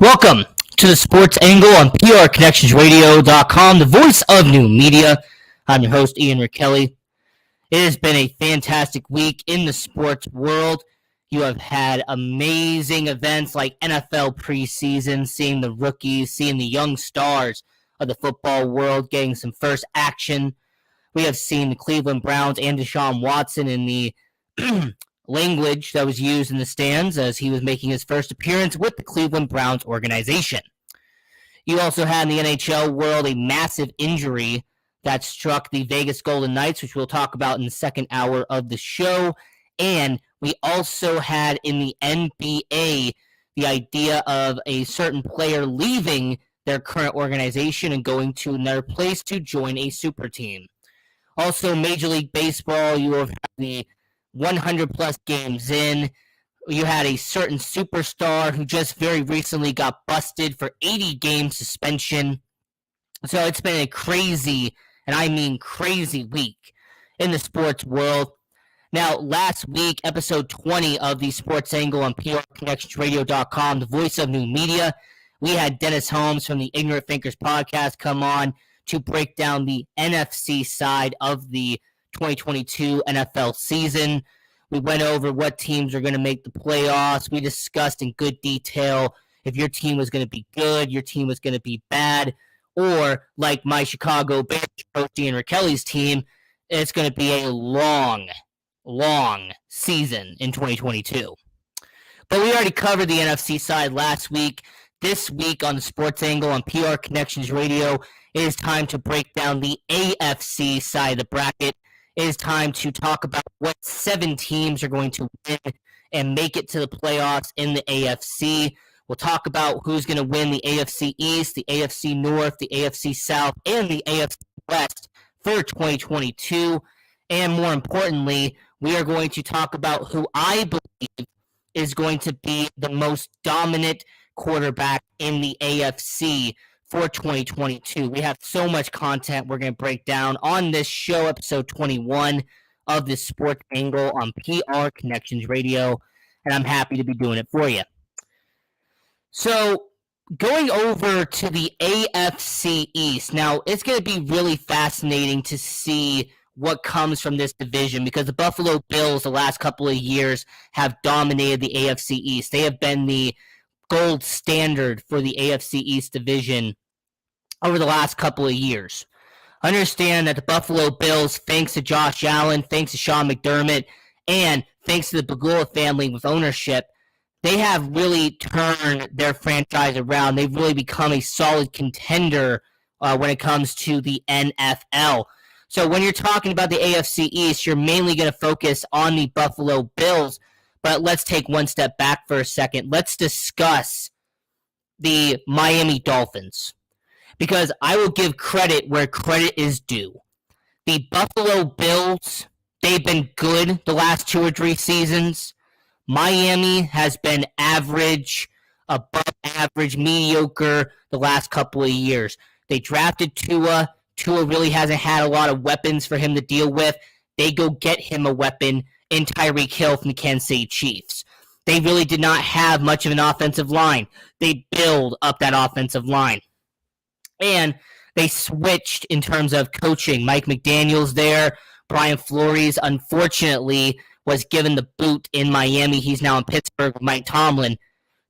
Welcome to the Sports Angle on PRConnectionsRadio.com, the voice of new media. I'm your host, Ian Rickelli. It has been a fantastic week in the sports world. You have had amazing events like NFL preseason, seeing the rookies, seeing the young stars of the football world getting some first action. We have seen the Cleveland Browns and Deshaun Watson in the language that was used in the stands as he was making his first appearance with the Cleveland Browns organization. You also had in the NHL world a massive injury that struck the Vegas Golden Knights, which we'll talk about in the second hour of the show. And we also had in the NBA the idea of a certain player leaving their current organization and going to another place to join a super team. Also, Major League Baseball, you have the 100 plus games in. You had a certain superstar who just very recently got busted for 80 game suspension. So it's been a crazy, and I mean crazy week in the sports world. Now, last week, episode 20 of the Sports Angle on PRConnectionsRadio.com, the voice of new media, we had Dennis Holmes from the Ignorant Thinkers podcast come on to break down the NFC side of the 2022 NFL season. We went over what teams are going to make the playoffs. We discussed in good detail if your team was going to be good, your team was going to be bad, or like my Chicago Bears coach Ian Rickelli's team, it's going to be a long season in 2022. But we already covered the NFC side last week. This week on the Sports Angle on PR Connections Radio, it is time to break down the AFC side of the bracket. It is time to talk about what 7 teams are going to win and make it to the playoffs in the AFC. We'll talk about who's going to win the AFC East, the AFC North, the AFC South, and the AFC West for 2022. And more importantly, we are going to talk about who I believe is going to be the most dominant quarterback in the AFC for 2022. We have so much content we're going to break down on this show, episode 21 of the Sports Angle on PR Connections Radio, and I'm happy to be doing it for you. So, going over to the AFC East, now it's going to be really fascinating to see what comes from this division because the Buffalo Bills the last couple of years have dominated the AFC East. They have been the gold standard for the AFC East division over the last couple of years. Understand that the Buffalo Bills, thanks to Josh Allen, thanks to Sean McDermott, and thanks to the Pegula family with ownership, they have really turned their franchise around. They've really become a solid contender when it comes to the NFL. So when you're talking about the AFC East, you're mainly going to focus on the Buffalo Bills. But let's take one step back for a second. Let's discuss the Miami Dolphins because I will give credit where credit is due. The Buffalo Bills, they've been good the last 2 or 3 seasons. Miami has been average, above average, mediocre the last couple of years. They drafted Tua. Tua really hasn't had a lot of weapons for him to deal with. They go get him a weapon in Tyreek Hill from the Kansas City Chiefs. They really did not have much of an offensive line. They build up that offensive line. And they switched in terms of coaching. Mike McDaniel's there. Brian Flores, unfortunately, was given the boot in Miami. He's now in Pittsburgh with Mike Tomlin.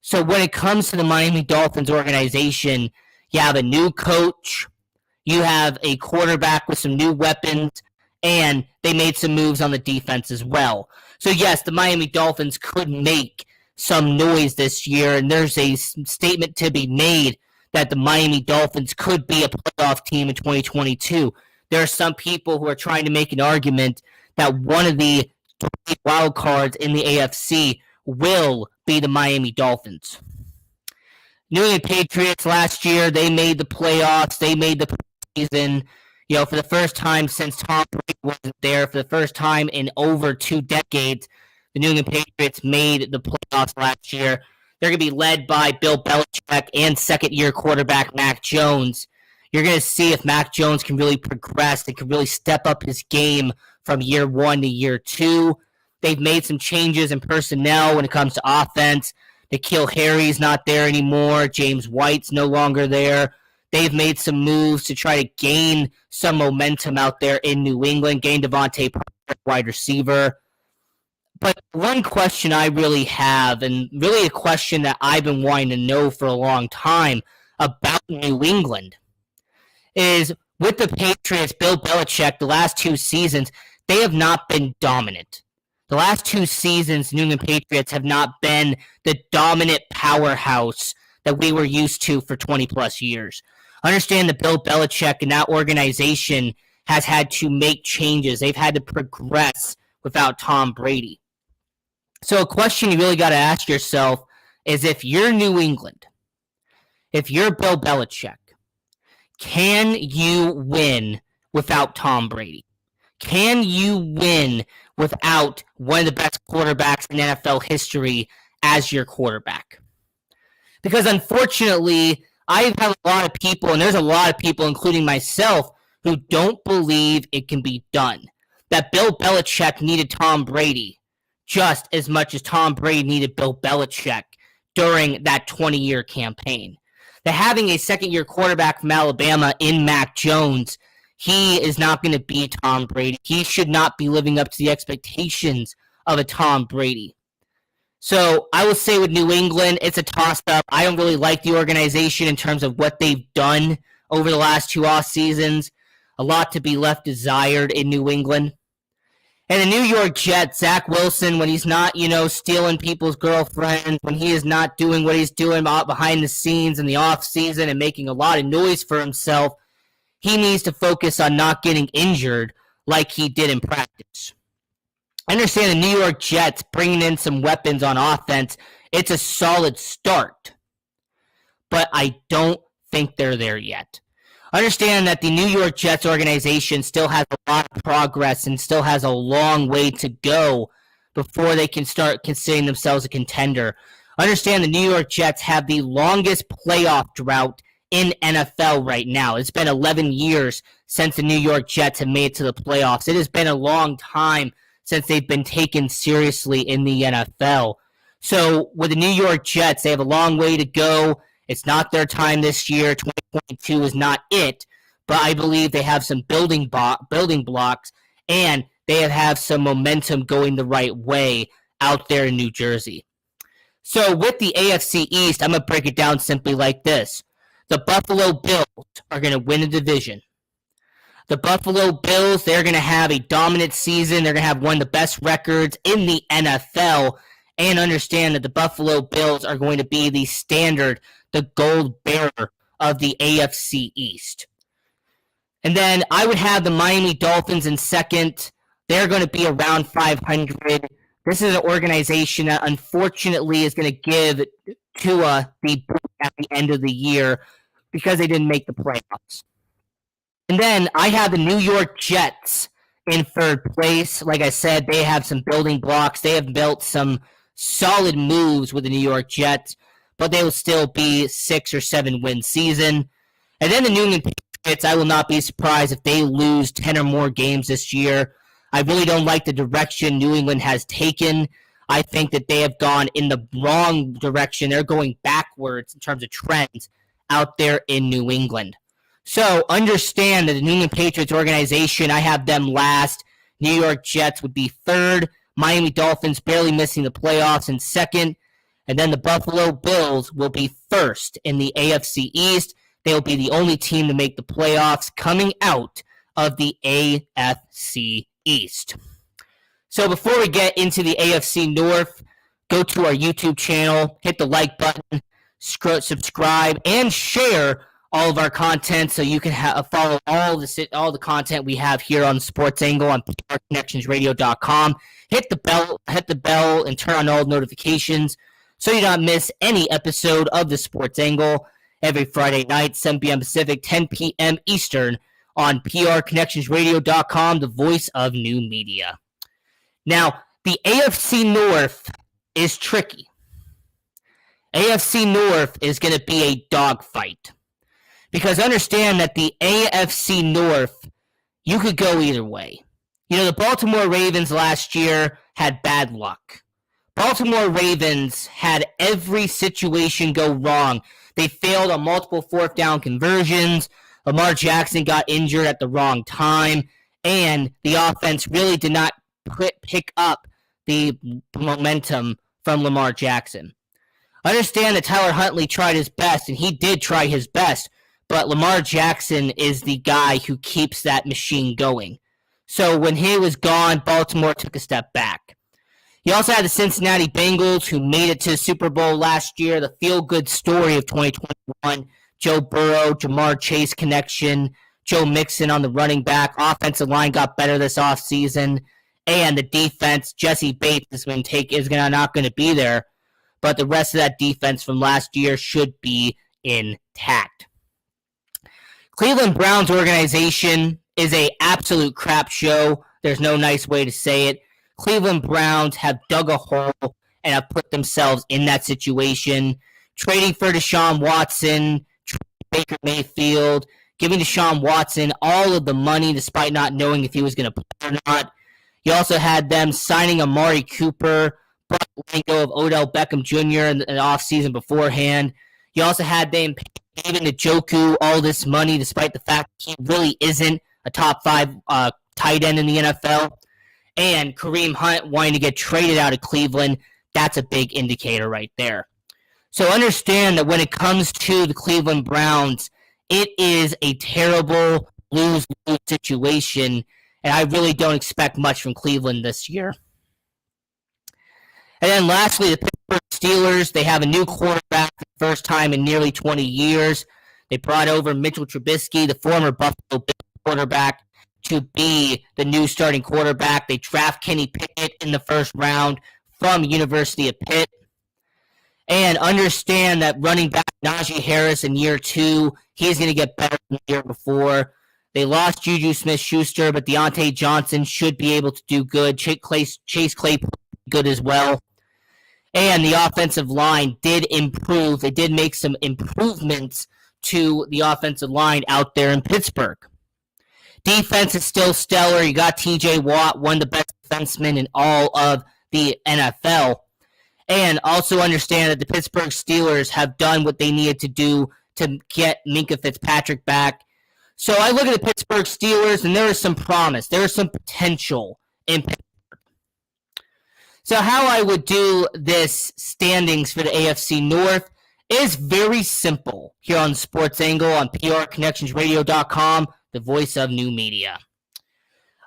So when it comes to the Miami Dolphins organization, you have a new coach. You have a quarterback with some new weapons. And they made some moves on the defense as well. So, yes, the Miami Dolphins could make some noise this year, and there's a statement to be made that the Miami Dolphins could be a playoff team in 2022. There are some people who are trying to make an argument that one of the 3 wild cards in the AFC will be the Miami Dolphins. New England Patriots last year, they made the playoffs. They made the postseason. For the first time since Tom Brady wasn't there, for the first time in over 2 decades, the New England Patriots made the playoffs last year. They're going to be led by Bill Belichick and second-year quarterback Mac Jones. You're going to see if Mac Jones can really progress and can really step up his game from year 1 to year 2. They've made some changes in personnel when it comes to offense. N'Keal Harry's not there anymore. James White's no longer there. They've made some moves to try to gain some momentum out there in New England, gain Devontae Parker, wide receiver. But one question I really have, and really a question that I've been wanting to know for a long time about New England, is with the Patriots, Bill Belichick, the last 2 seasons, they have not been dominant. The last 2 seasons, New England Patriots have not been the dominant powerhouse that we were used to for 20-plus years. Understand that Bill Belichick and that organization has had to make changes. They've had to progress without Tom Brady. So a question you really got to ask yourself is, if you're New England, if you're Bill Belichick, can you win without Tom Brady? Can you win without one of the best quarterbacks in NFL history as your quarterback? Because unfortunately, I have a lot of people, and there's a lot of people, including myself, who don't believe it can be done. That Bill Belichick needed Tom Brady just as much as Tom Brady needed Bill Belichick during that 20-year campaign. That having a second-year quarterback from Alabama in Mac Jones, he is not going to be Tom Brady. He should not be living up to the expectations of a Tom Brady. So I will say with New England, it's a toss-up. I don't really like the organization in terms of what they've done over the last 2 off seasons. A lot to be left desired in New England. And the New York Jets, Zach Wilson, when he's not, stealing people's girlfriends, when he is not doing what he's doing behind the scenes in the offseason and making a lot of noise for himself, he needs to focus on not getting injured like he did in practice. I understand the New York Jets bringing in some weapons on offense. It's a solid start, but I don't think they're there yet. Understand that the New York Jets organization still has a lot of progress and still has a long way to go before they can start considering themselves a contender. Understand the New York Jets have the longest playoff drought in NFL right now. It's been 11 years since the New York Jets have made it to the playoffs. It has been a long time since they've been taken seriously in the NFL. So with the New York Jets, they have a long way to go. It's not their time this year. 2022 is not it, but I believe they have some building blocks, and they have some momentum going the right way out there in New Jersey. So with the AFC East, I'm going to break it down simply like this. The Buffalo Bills are going to win the division. The Buffalo Bills, they're going to have a dominant season. They're going to have one of the best records in the NFL, and understand that the Buffalo Bills are going to be the standard, the gold bearer of the AFC East. And then I would have the Miami Dolphins in second. They're going to be around 500. This is an organization that unfortunately is going to give Tua the boot at the end of the year because they didn't make the playoffs. And then I have the New York Jets in third place. Like I said, they have some building blocks. They have built some solid moves with the New York Jets, but they will still be 6 or 7 win season. And then the New England Patriots, I will not be surprised if they lose 10 or more games this year. I really don't like the direction New England has taken. I think that they have gone in the wrong direction. They're going backwards in terms of trends out there in New England. So understand that the New England Patriots organization, I have them last. New York Jets would be third. Miami Dolphins barely missing the playoffs in second. And then the Buffalo Bills will be first in the AFC East. They will be the only team to make the playoffs coming out of the AFC East. So before we get into the AFC North, go to our YouTube channel, hit the like button, subscribe, and share all of our content so you can follow all the content we have here on Sports Angle on PRConnectionsRadio.com. Hit the bell, and turn on all notifications so you don't miss any episode of the Sports Angle every Friday night, 7 p.m. Pacific, 10 p.m. Eastern on PRConnectionsRadio.com, the voice of new media. Now, the AFC North is tricky. AFC North is going to be a dogfight. Because understand that the AFC North, you could go either way. The Baltimore Ravens last year had bad luck. Baltimore Ravens had every situation go wrong. They failed on multiple fourth down conversions. Lamar Jackson got injured at the wrong time, and the offense really did not pick up the momentum from Lamar Jackson. I understand that Tyler Huntley tried his best, and he did try his best, but Lamar Jackson is the guy who keeps that machine going. So when he was gone, Baltimore took a step back. You also had the Cincinnati Bengals, who made it to the Super Bowl last year, the feel-good story of 2021. Joe Burrow, Jamar Chase connection, Joe Mixon on the running back. Offensive line got better this offseason. And the defense, Jesse Bates is not going to be there. But the rest of that defense from last year should be intact. Cleveland Browns organization is an absolute crap show. There's no nice way to say it. Cleveland Browns have dug a hole and have put themselves in that situation. Trading for Deshaun Watson, Baker Mayfield, giving Deshaun Watson all of the money despite not knowing if he was going to play or not. You also had them signing Amari Cooper, but letting go of Odell Beckham Jr. in the offseason beforehand. You also had them paying Njoku all this money despite the fact he really isn't a top 5 tight end in the NFL. And Kareem Hunt wanting to get traded out of Cleveland, that's a big indicator right there. So understand that when it comes to the Cleveland Browns, it is a terrible lose-lose situation, and I really don't expect much from Cleveland this year. And then lastly, the Pittsburgh Steelers, they have a new quarterback for the first time in nearly 20 years. They brought over Mitchell Trubisky, the former Buffalo Bills quarterback, to be the new starting quarterback. They draft Kenny Pickett in the first round from University of Pitt. And understand that running back Najee Harris in year 2, he's going to get better than the year before. They lost Juju Smith-Schuster, but Deontay Johnson should be able to do good. Chase Claypool good as well. And the offensive line did improve. They did make some improvements to the offensive line out there in Pittsburgh. Defense is still stellar. You got TJ Watt, one of the best defensemen in all of the NFL. And also understand that the Pittsburgh Steelers have done what they needed to do to get Minkah Fitzpatrick back. So I look at the Pittsburgh Steelers, and there is some promise. There is some potential in Pittsburgh. So how I would do this standings for the AFC North is very simple here on Sports Angle on PRConnectionsRadio.com, the voice of new media.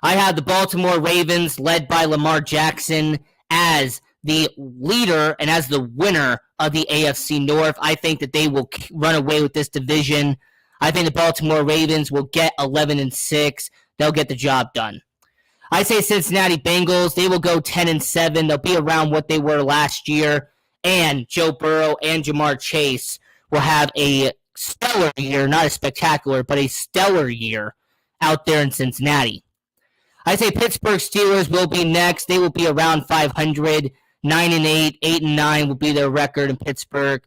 I have the Baltimore Ravens, led by Lamar Jackson, as the leader and as the winner of the AFC North. I think that they will run away with this division. I think the Baltimore Ravens will get 11-6. They'll get the job done. I say Cincinnati Bengals, they will go 10-7. They'll be around what they were last year. And Joe Burrow and Jamar Chase will have a stellar year, not a spectacular, but a stellar year out there in Cincinnati. I say Pittsburgh Steelers will be next. They will be around 500. 9-8, 8-9 will be their record in Pittsburgh.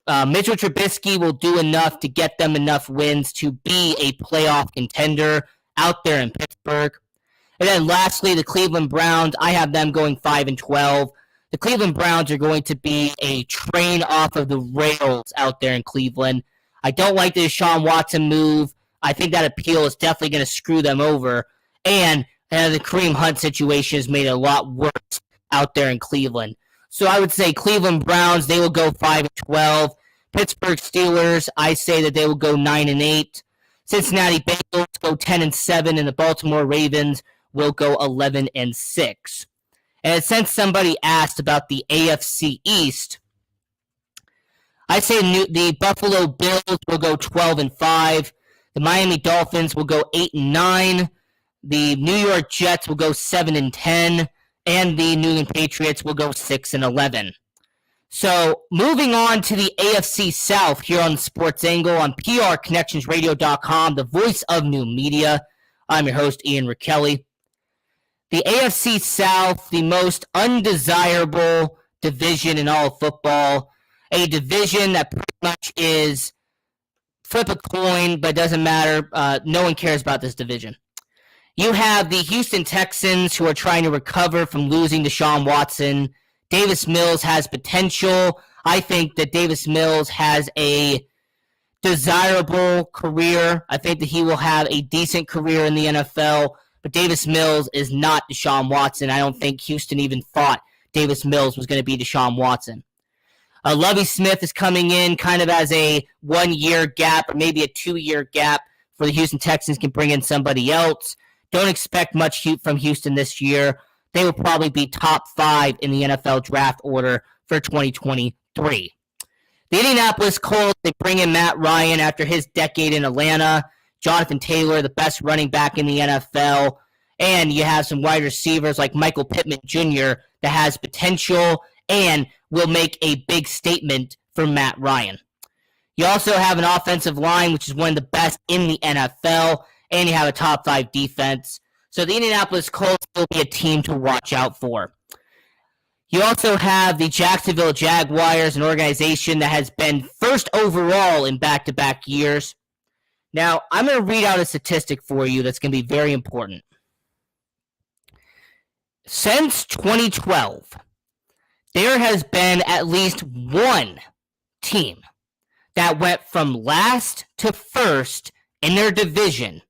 Mitchell Trubisky will do enough to get them enough wins to be a playoff contender out there in Pittsburgh. And then lastly, the Cleveland Browns, I have them going 5-12. The Cleveland Browns are going to be a train off of the rails out there in Cleveland. I don't like the Deshaun Watson move. I think that appeal is definitely going to screw them over. And the Kareem Hunt situation has made it a lot worse out there in Cleveland. So I would say Cleveland Browns, they will go 5-12. Pittsburgh Steelers, I say that they will go 9-8. Cincinnati Bengals go 10-7, and the Baltimore Ravens will go 11-6. And since somebody asked about the AFC East, I say the Buffalo Bills will go 12-5. The Miami Dolphins will go 8-9. The New York Jets will go 7-10. And the New England Patriots will go 6-11. So moving on to the AFC South here on Sports Angle on PRConnectionsRadio.com, the voice of new media. I'm your host, Ian Rickelli. The AFC South, the most undesirable division in all of football. A division that pretty much is flip a coin, but it doesn't matter. No one cares about this division. You have the Houston Texans, who are trying to recover from losing Deshaun Watson, Davis Mills has potential. I think that Davis Mills has a desirable career. I think that he will have a decent career in the NFL, but Davis Mills is not Deshaun Watson. I don't think Houston even thought Davis Mills was going to be Deshaun Watson. Lovie Smith is coming in kind of as a 1-year gap or maybe a 2-year gap for the Houston Texans, can bring in somebody else. Don't expect much from Houston this year. They will probably be top 5 in the NFL draft order for 2023. The Indianapolis Colts, they bring in Matt Ryan after his decade in Atlanta. Jonathan Taylor, the best running back in the NFL. And you have some wide receivers like Michael Pittman Jr. that has potential and will make a big statement for Matt Ryan. You also have an offensive line, which is one of the best in the NFL, and you have a top 5 defense. So the Indianapolis Colts will be a team to watch out for. You also have the Jacksonville Jaguars, an organization that has been first overall in back-to-back years. Now, I'm going to read out a statistic for you that's going to be very important. Since 2012, there has been at least one team that went from last to first in their division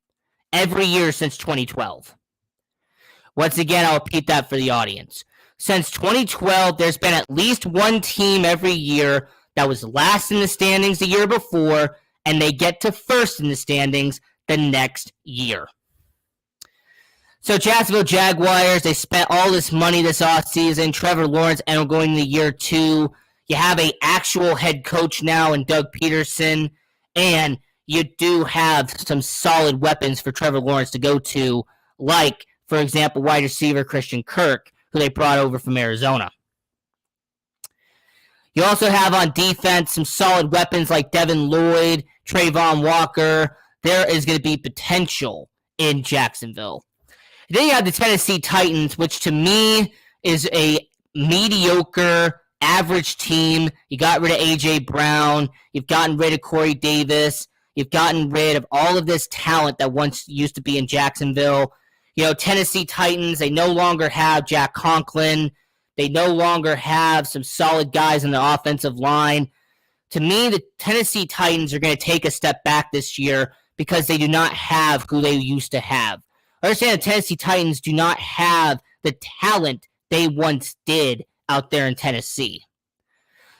every year since 2012. Once again, I'll repeat that for the audience. Since 2012, there's been at least one team every year that was last in the standings the year before, and they get to first in the standings the next year. So Jacksonville Jaguars, they spent all this money this offseason. Trevor Lawrence ended up going to year 2. You have an actual head coach now in Doug Peterson, and you do have some solid weapons for Trevor Lawrence to go to, like, for example, wide receiver Christian Kirk, who they brought over from Arizona. You also have on defense some solid weapons like Devin Lloyd, Trayvon Walker. There is going to be potential in Jacksonville. Then you have the Tennessee Titans, which to me is a mediocre, average team. You got rid of A.J. Brown. You've gotten rid of Corey Davis. You've gotten rid of all of this talent that once used to be in Jacksonville. You know, Tennessee Titans, they no longer have Jack Conklin. They no longer have some solid guys on the offensive line. To me, the Tennessee Titans are going to take a step back this year because they do not have who they used to have. I understand the Tennessee Titans do not have the talent they once did out there in Tennessee.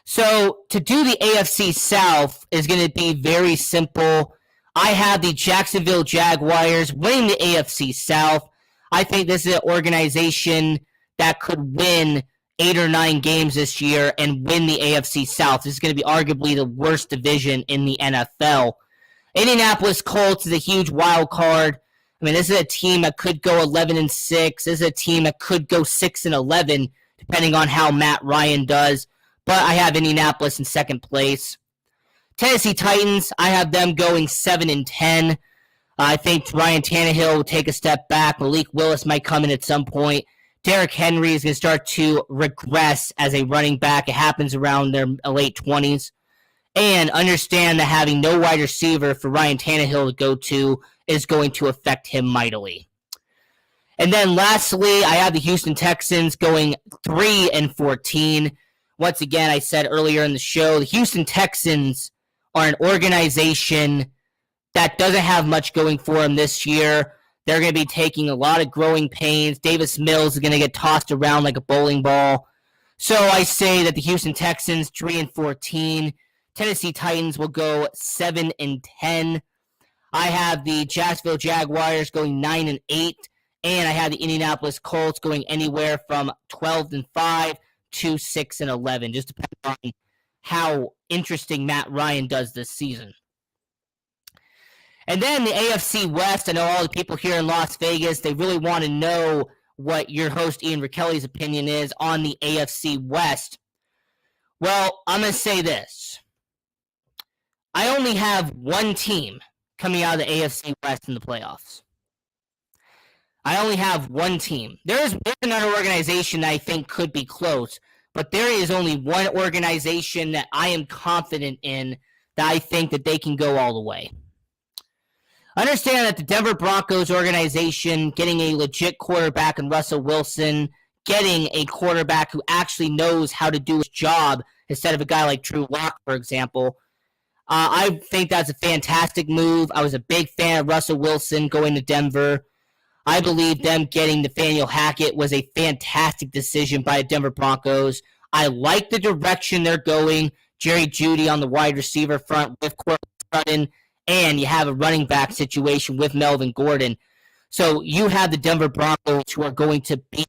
So to do the AFC South is going to be very simple. I have the Jacksonville Jaguars winning the AFC South. I think this is an organization that could win 8 or 9 games this year and win the AFC South. This is going to be arguably the worst division in the NFL. Indianapolis Colts is a huge wild card. I mean, this is a team that could go 11-6. This is a team that could go 6-11, depending on how Matt Ryan does. But I have Indianapolis in second place. Tennessee Titans, I have them going 7-10. I think Ryan Tannehill will take a step back. Malik Willis might come in at some point. Derrick Henry is going to start to regress as a running back. It happens around their late 20s. And understand that having no wide receiver for Ryan Tannehill to go to is going to affect him mightily. And then lastly, I have the Houston Texans going 3-14. Once again, I said earlier in the show, the Houston Texans are an organization that doesn't have much going for them this year. They're going to be taking a lot of growing pains. Davis Mills is going to get tossed around like a bowling ball. So I say that the Houston Texans 3-14. Tennessee Titans will go 7-10. I have the Jacksonville Jaguars going 9-8, and I have the Indianapolis Colts going anywhere from 12-5 to 6-11. Just depending on how interesting Matt Ryan does this season. And then the AFC West. I know all the people here in Las Vegas, they really want to know what your host Ian Rickelli's opinion is on the AFC West. Well, I'm going to say this. I only have one team coming out of the AFC West in the playoffs. I only have one team. There's another organization that I think could be close, but there is only one organization that I am confident in that I think that they can go all the way. Understand that the Denver Broncos organization, getting a legit quarterback in Russell Wilson, getting a quarterback who actually knows how to do his job instead of a guy like Drew Lock, for example. I think that's a fantastic move. I was a big fan of Russell Wilson going to Denver. I believe them getting Nathaniel Hackett was a fantastic decision by the Denver Broncos. I like the direction they're going. Jerry Jeudy on the wide receiver front with Courtland Sutton, and you have a running back situation with Melvin Gordon. So you have the Denver Broncos, who are going to be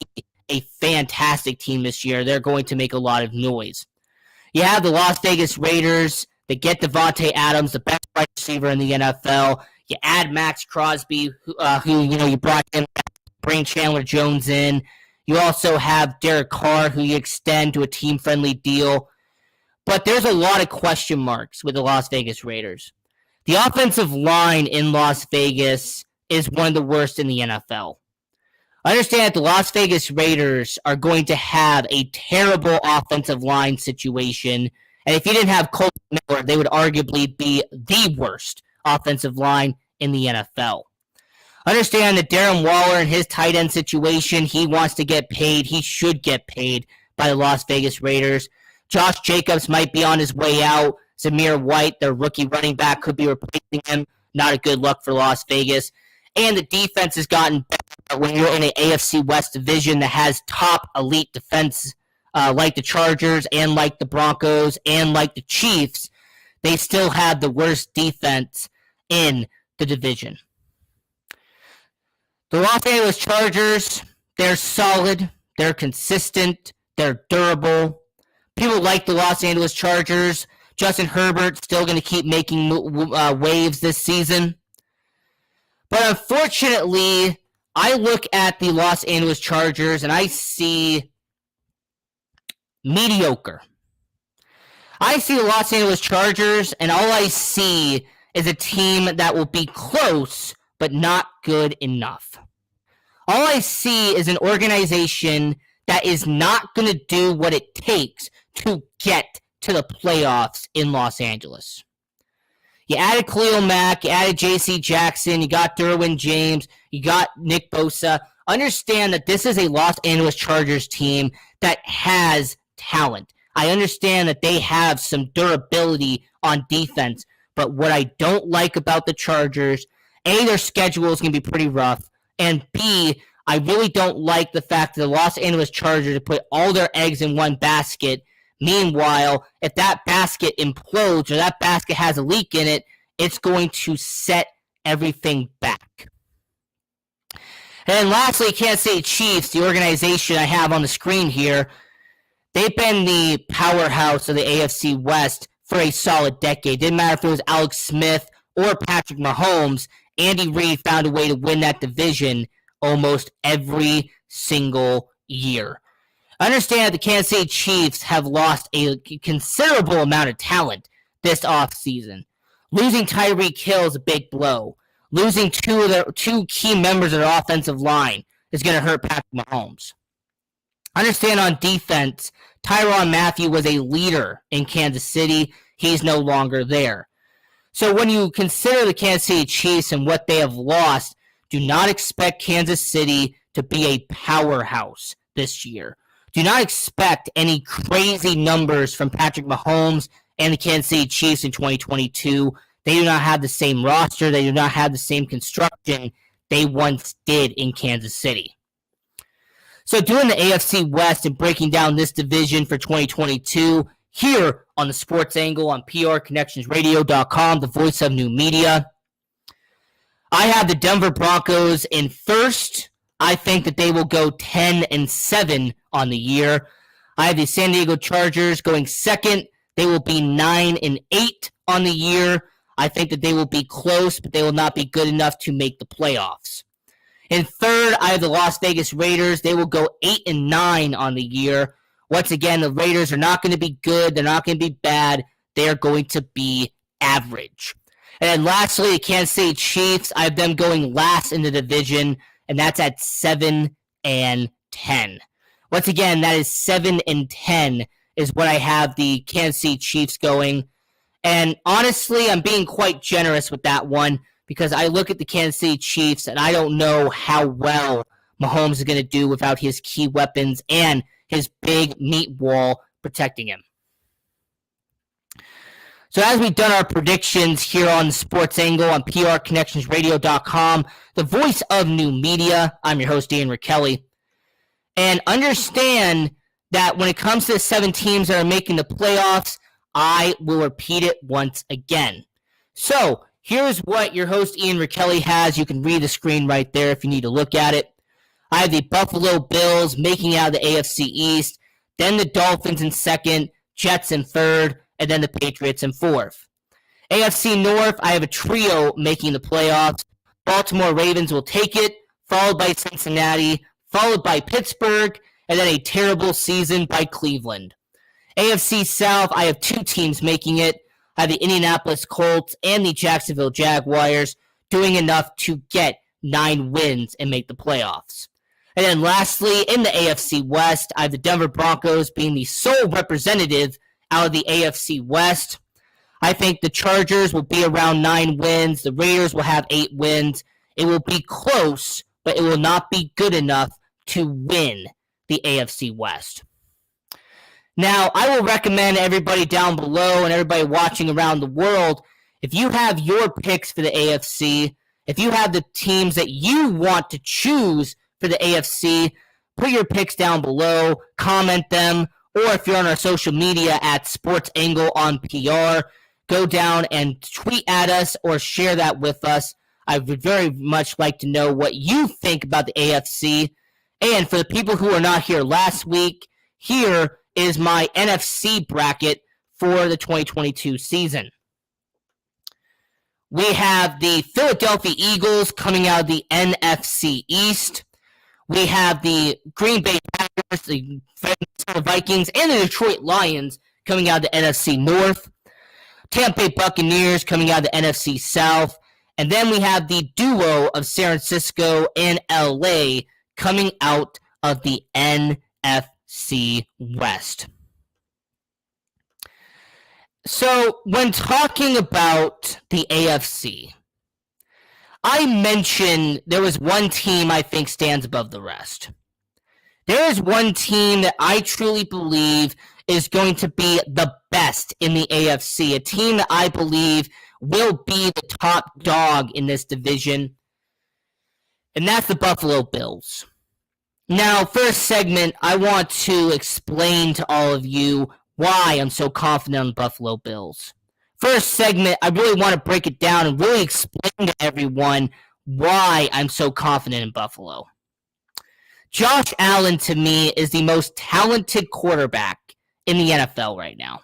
a fantastic team this year. They're going to make a lot of noise. You have the Las Vegas Raiders. They get Devontae Adams, the best wide receiver in the NFL. You add Max Crosby, who you brought in, bring Chandler Jones in. You also have Derek Carr, who you extend to a team-friendly deal. But there's a lot of question marks with the Las Vegas Raiders. The offensive line in Las Vegas is one of the worst in the NFL. I understand that the Las Vegas Raiders are going to have a terrible offensive line situation, and if you didn't have Colton Miller, they would arguably be the worst offensive line in the NFL. Understand that Darren Waller and his tight end situation, he wants to get paid. He should get paid by the Las Vegas Raiders. Josh Jacobs might be on his way out. Zamir White, their rookie running back, could be replacing him. Not a good look for Las Vegas. And the defense has gotten better when you're in an AFC West division that has top elite defense like the Chargers and like the Broncos and like the Chiefs. They still have the worst defense in the division. The Los Angeles Chargers, they're solid, they're consistent, they're durable. People like the Los Angeles Chargers. Justin Herbert still going to keep making waves this season. But unfortunately, I look at the Los Angeles Chargers and I see mediocre. I see the Los Angeles Chargers, and all I see is a team that will be close, but not good enough. All I see is an organization that is not going to do what it takes to get to the playoffs in Los Angeles. You added Khalil Mack, you added J.C. Jackson, you got Derwin James, you got Nick Bosa. Understand that this is a Los Angeles Chargers team that has talent. I understand that they have some durability on defense, but what I don't like about the Chargers, A, their schedule is going to be pretty rough, and B, I really don't like the fact that the Los Angeles Chargers put all their eggs in one basket. Meanwhile, if that basket implodes or that basket has a leak in it, it's going to set everything back. And lastly, Kansas City Chiefs, the organization I have on the screen here, they've been the powerhouse of the AFC West for a solid decade. Didn't matter if it was Alex Smith or Patrick Mahomes, Andy Reid found a way to win that division almost every single year. Understand that the Kansas City Chiefs have lost a considerable amount of talent this offseason. Losing Tyreek Hill is a big blow. Losing two key members of their offensive line is going to hurt Patrick Mahomes. Understand on defense, Tyrann Mathieu was a leader in Kansas City. He's no longer there. So when you consider the Kansas City Chiefs and what they have lost, do not expect Kansas City to be a powerhouse this year. Do not expect any crazy numbers from Patrick Mahomes and the Kansas City Chiefs in 2022. They do not have the same roster. They do not have the same construction they once did in Kansas City. So doing the AFC West and breaking down this division for 2022 here on the Sports Angle on PRConnectionsRadio.com, the voice of new media. I have the Denver Broncos in first. I think that they will go 10-7 on the year. I have the San Diego Chargers going second. They will be 9-8 on the year. I think that they will be close, but they will not be good enough to make the playoffs. In third, I have the Las Vegas Raiders. They will go 8-9 on the year. Once again, the Raiders are not going to be good. They're not going to be bad. They are going to be average. And then lastly, the Kansas City Chiefs. I have them going last in the division, and that's at 7-10. Once again, that is 7-10 is what I have the Kansas City Chiefs going. And honestly, I'm being quite generous with that one because I look at the Kansas City Chiefs and I don't know how well Mahomes is going to do without his key weapons and his big meat wall protecting him. So as we've done our predictions here on the Sports Angle on PRConnectionsRadio.com, the voice of new media, I'm your host, Ian Kelly. And understand that when it comes to the 7 teams that are making the playoffs, I will repeat it once again. So here's what your host, Ian Kelly, has. You can read the screen right there if you need to look at it. I have the Buffalo Bills making out of the AFC East, then the Dolphins in second, Jets in third, and then the Patriots in fourth. AFC North, I have a trio making the playoffs. Baltimore Ravens will take it, followed by Cincinnati, followed by Pittsburgh, and then a terrible season by Cleveland. AFC South, I have 2 teams making it. I have the Indianapolis Colts and the Jacksonville Jaguars doing enough to get 9 wins and make the playoffs. And then lastly, in the AFC West, I have the Denver Broncos being the sole representative out of the AFC West. I think the Chargers will be around 9 wins. The Raiders will have 8 wins. It will be close, but it will not be good enough to win the AFC West. Now, I will recommend everybody down below and everybody watching around the world, if you have your picks for the AFC, if you have the teams that you want to choose for the AFC, put your picks down below, comment them, or if you're on our social media at Sports Angle on PR, go down and tweet at us or share that with us. I would very much like to know what you think about the AFC. And for the people who are not here last week, here is my NFC bracket for the 2022 season. We have the Philadelphia Eagles coming out of the NFC East. We have the Green Bay Packers, the Vikings, and the Detroit Lions coming out of the NFC North. Tampa Bay Buccaneers coming out of the NFC South. And then we have the duo of San Francisco and LA coming out of the NFC West. So when talking about the AFC, I mentioned there was one team I think stands above the rest. There is one team that I truly believe is going to be the best in the AFC, a team that I believe will be the top dog in this division, and that's the Buffalo Bills. Now, first segment, I want to explain to all of you why I'm so confident on the Buffalo Bills. First segment, I really want to break it down and really explain to everyone why I'm so confident in Buffalo. Josh Allen, to me, is the most talented quarterback in the NFL right now.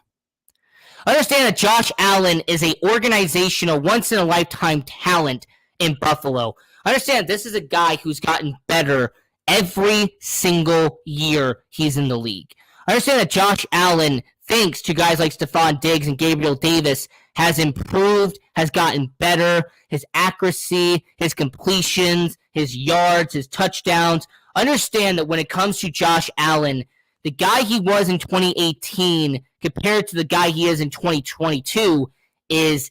Understand that Josh Allen is an organizational, once-in-a-lifetime talent in Buffalo. Understand this is a guy who's gotten better every single year he's in the league. Understand that Josh Allen, thanks to guys like Stephon Diggs and Gabriel Davis, has improved, has gotten better. His accuracy, his completions, his yards, his touchdowns. Understand that when it comes to Josh Allen, the guy he was in 2018 compared to the guy he is in 2022 is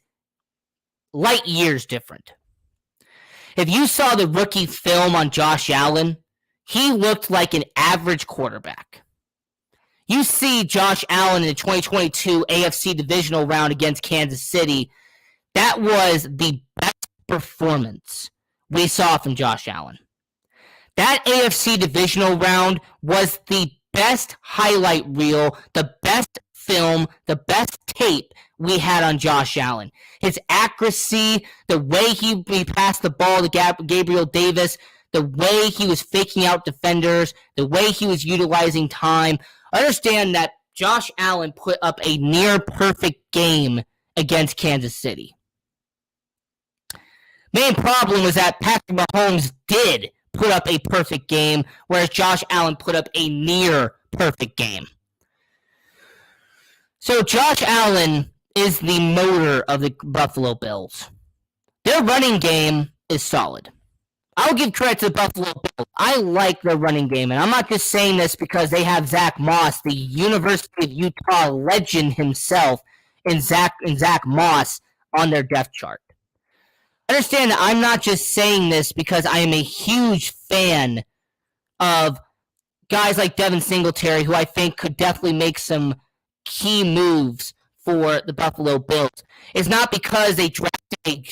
light years different. If you saw the rookie film on Josh Allen, he looked like an average quarterback. You see Josh Allen in the 2022 AFC divisional round against Kansas City, that was the best performance we saw from Josh Allen. That AFC divisional round was the best highlight reel, the best film, the best tape we had on Josh Allen. His accuracy, the way he passed the ball to Gabriel Davis, the way he was faking out defenders, the way he was utilizing time. Understand that Josh Allen put up a near-perfect game against Kansas City. Main problem was that Patrick Mahomes did put up a perfect game, whereas Josh Allen put up a near-perfect game. So Josh Allen is the motor of the Buffalo Bills. Their running game is solid. I'll give credit to the Buffalo Bills. I like their running game, and I'm not just saying this because they have Zach Moss, the University of Utah legend himself, and Zach Moss on their depth chart. Understand that I'm not just saying this because I am a huge fan of guys like Devin Singletary, who I think could definitely make some key moves for the Buffalo Bills, is not because they drafted a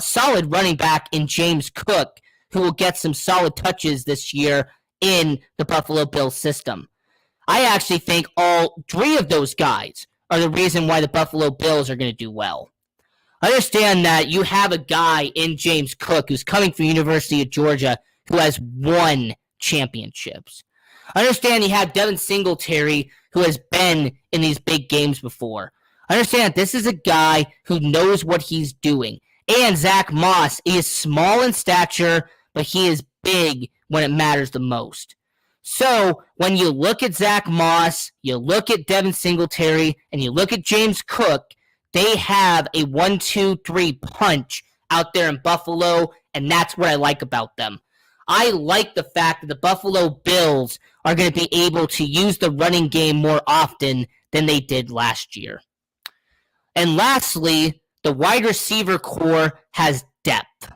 solid running back in James Cook, who will get some solid touches this year in the Buffalo Bills system. I actually think all three of those guys are the reason why the Buffalo Bills are going to do well. Understand that you have a guy in James Cook who's coming from University of Georgia who has won championships. Understand you have Devin Singletary who has been in these big games before. Understand that this is a guy who knows what he's doing. And Zach Moss is small in stature, but he is big when it matters the most. So when you look at Zach Moss, you look at Devin Singletary, and you look at James Cook, they have a 1-2-3 punch out there in Buffalo, and that's what I like about them. I like the fact that the Buffalo Bills are going to be able to use the running game more often than they did last year. And lastly, the wide receiver core has depth.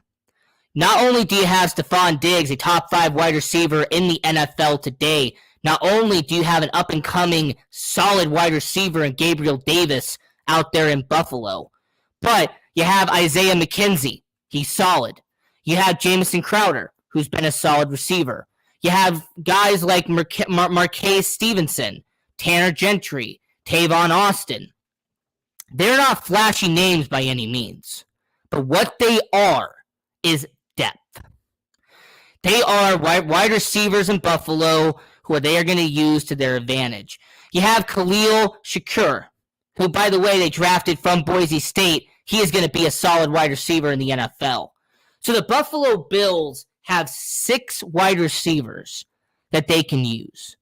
Not only do you have Stephon Diggs, a top 5 wide receiver in the NFL today, not only do you have an up-and-coming solid wide receiver in Gabriel Davis out there in Buffalo, but you have Isaiah McKenzie. He's solid. You have Jamison Crowder, who's been a solid receiver. You have guys like Marquez Stevenson, Tanner Gentry, Tavon Austin. They're not flashy names by any means, but what they are is depth. They are wide receivers in Buffalo who they are going to use to their advantage. You have Khalil Shakir, who, by the way, they drafted from Boise State. He is going to be a solid wide receiver in the NFL. So the Buffalo Bills have 6 wide receivers that they can use.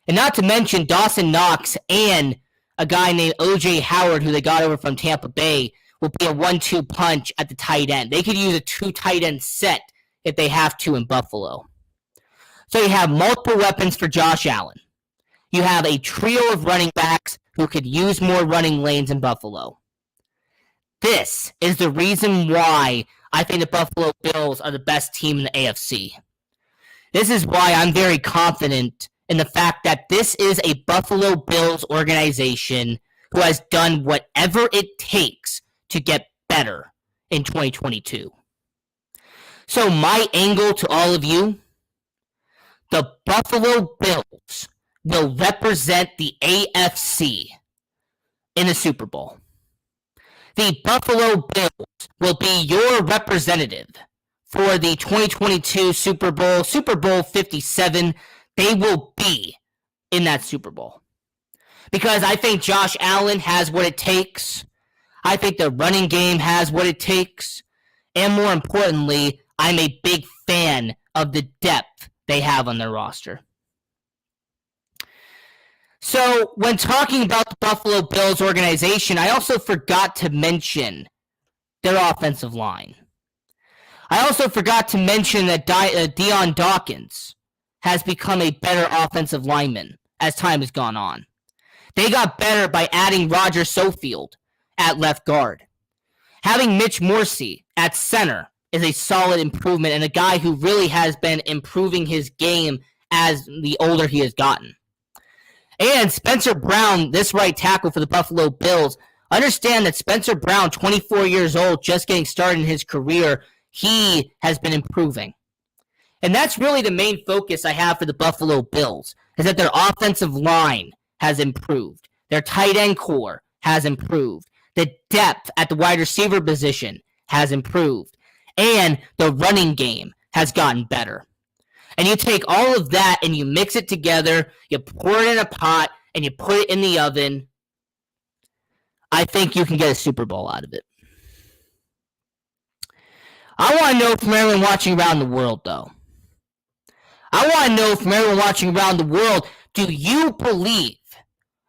And not to mention Dawson Knox and a guy named O.J. Howard, who they got over from Tampa Bay, will be a 1-2 punch at the tight end. They could use a 2 tight end set if they have to in Buffalo. So you have multiple weapons for Josh Allen. You have a trio of running backs who could use more running lanes in Buffalo. This is the reason why I think the Buffalo Bills are the best team in the AFC. This is why I'm very confident in the fact that this is a Buffalo Bills organization who has done whatever it takes to get better in 2022. So my angle to all of you, the Buffalo Bills will represent the AFC in the Super Bowl. The Buffalo Bills will be your representative for the 2022 Super Bowl, Super Bowl 57. They will be in that Super Bowl. Because I think Josh Allen has what it takes. I think the running game has what it takes. And more importantly, I'm a big fan of the depth they have on their roster. So when talking about the Buffalo Bills organization, I also forgot to mention their offensive line. I also forgot to mention that Dion Dawkins has become a better offensive lineman as time has gone on. They got better by adding Roger Sofield at left guard. Having Mitch Morse at center is a solid improvement and a guy who really has been improving his game as the older he has gotten. And Spencer Brown, this right tackle for the Buffalo Bills, understand that Spencer Brown, 24 years old, just getting started in his career, he has been improving. And that's really the main focus I have for the Buffalo Bills, is that their offensive line has improved. Their tight end core has improved. The depth at the wide receiver position has improved. And the running game has gotten better. And you take all of that and you mix it together, you pour it in a pot, and you put it in the oven. I think you can get a Super Bowl out of it. I want to know from everyone watching around the world, though. I want to know from everyone watching around the world, do you believe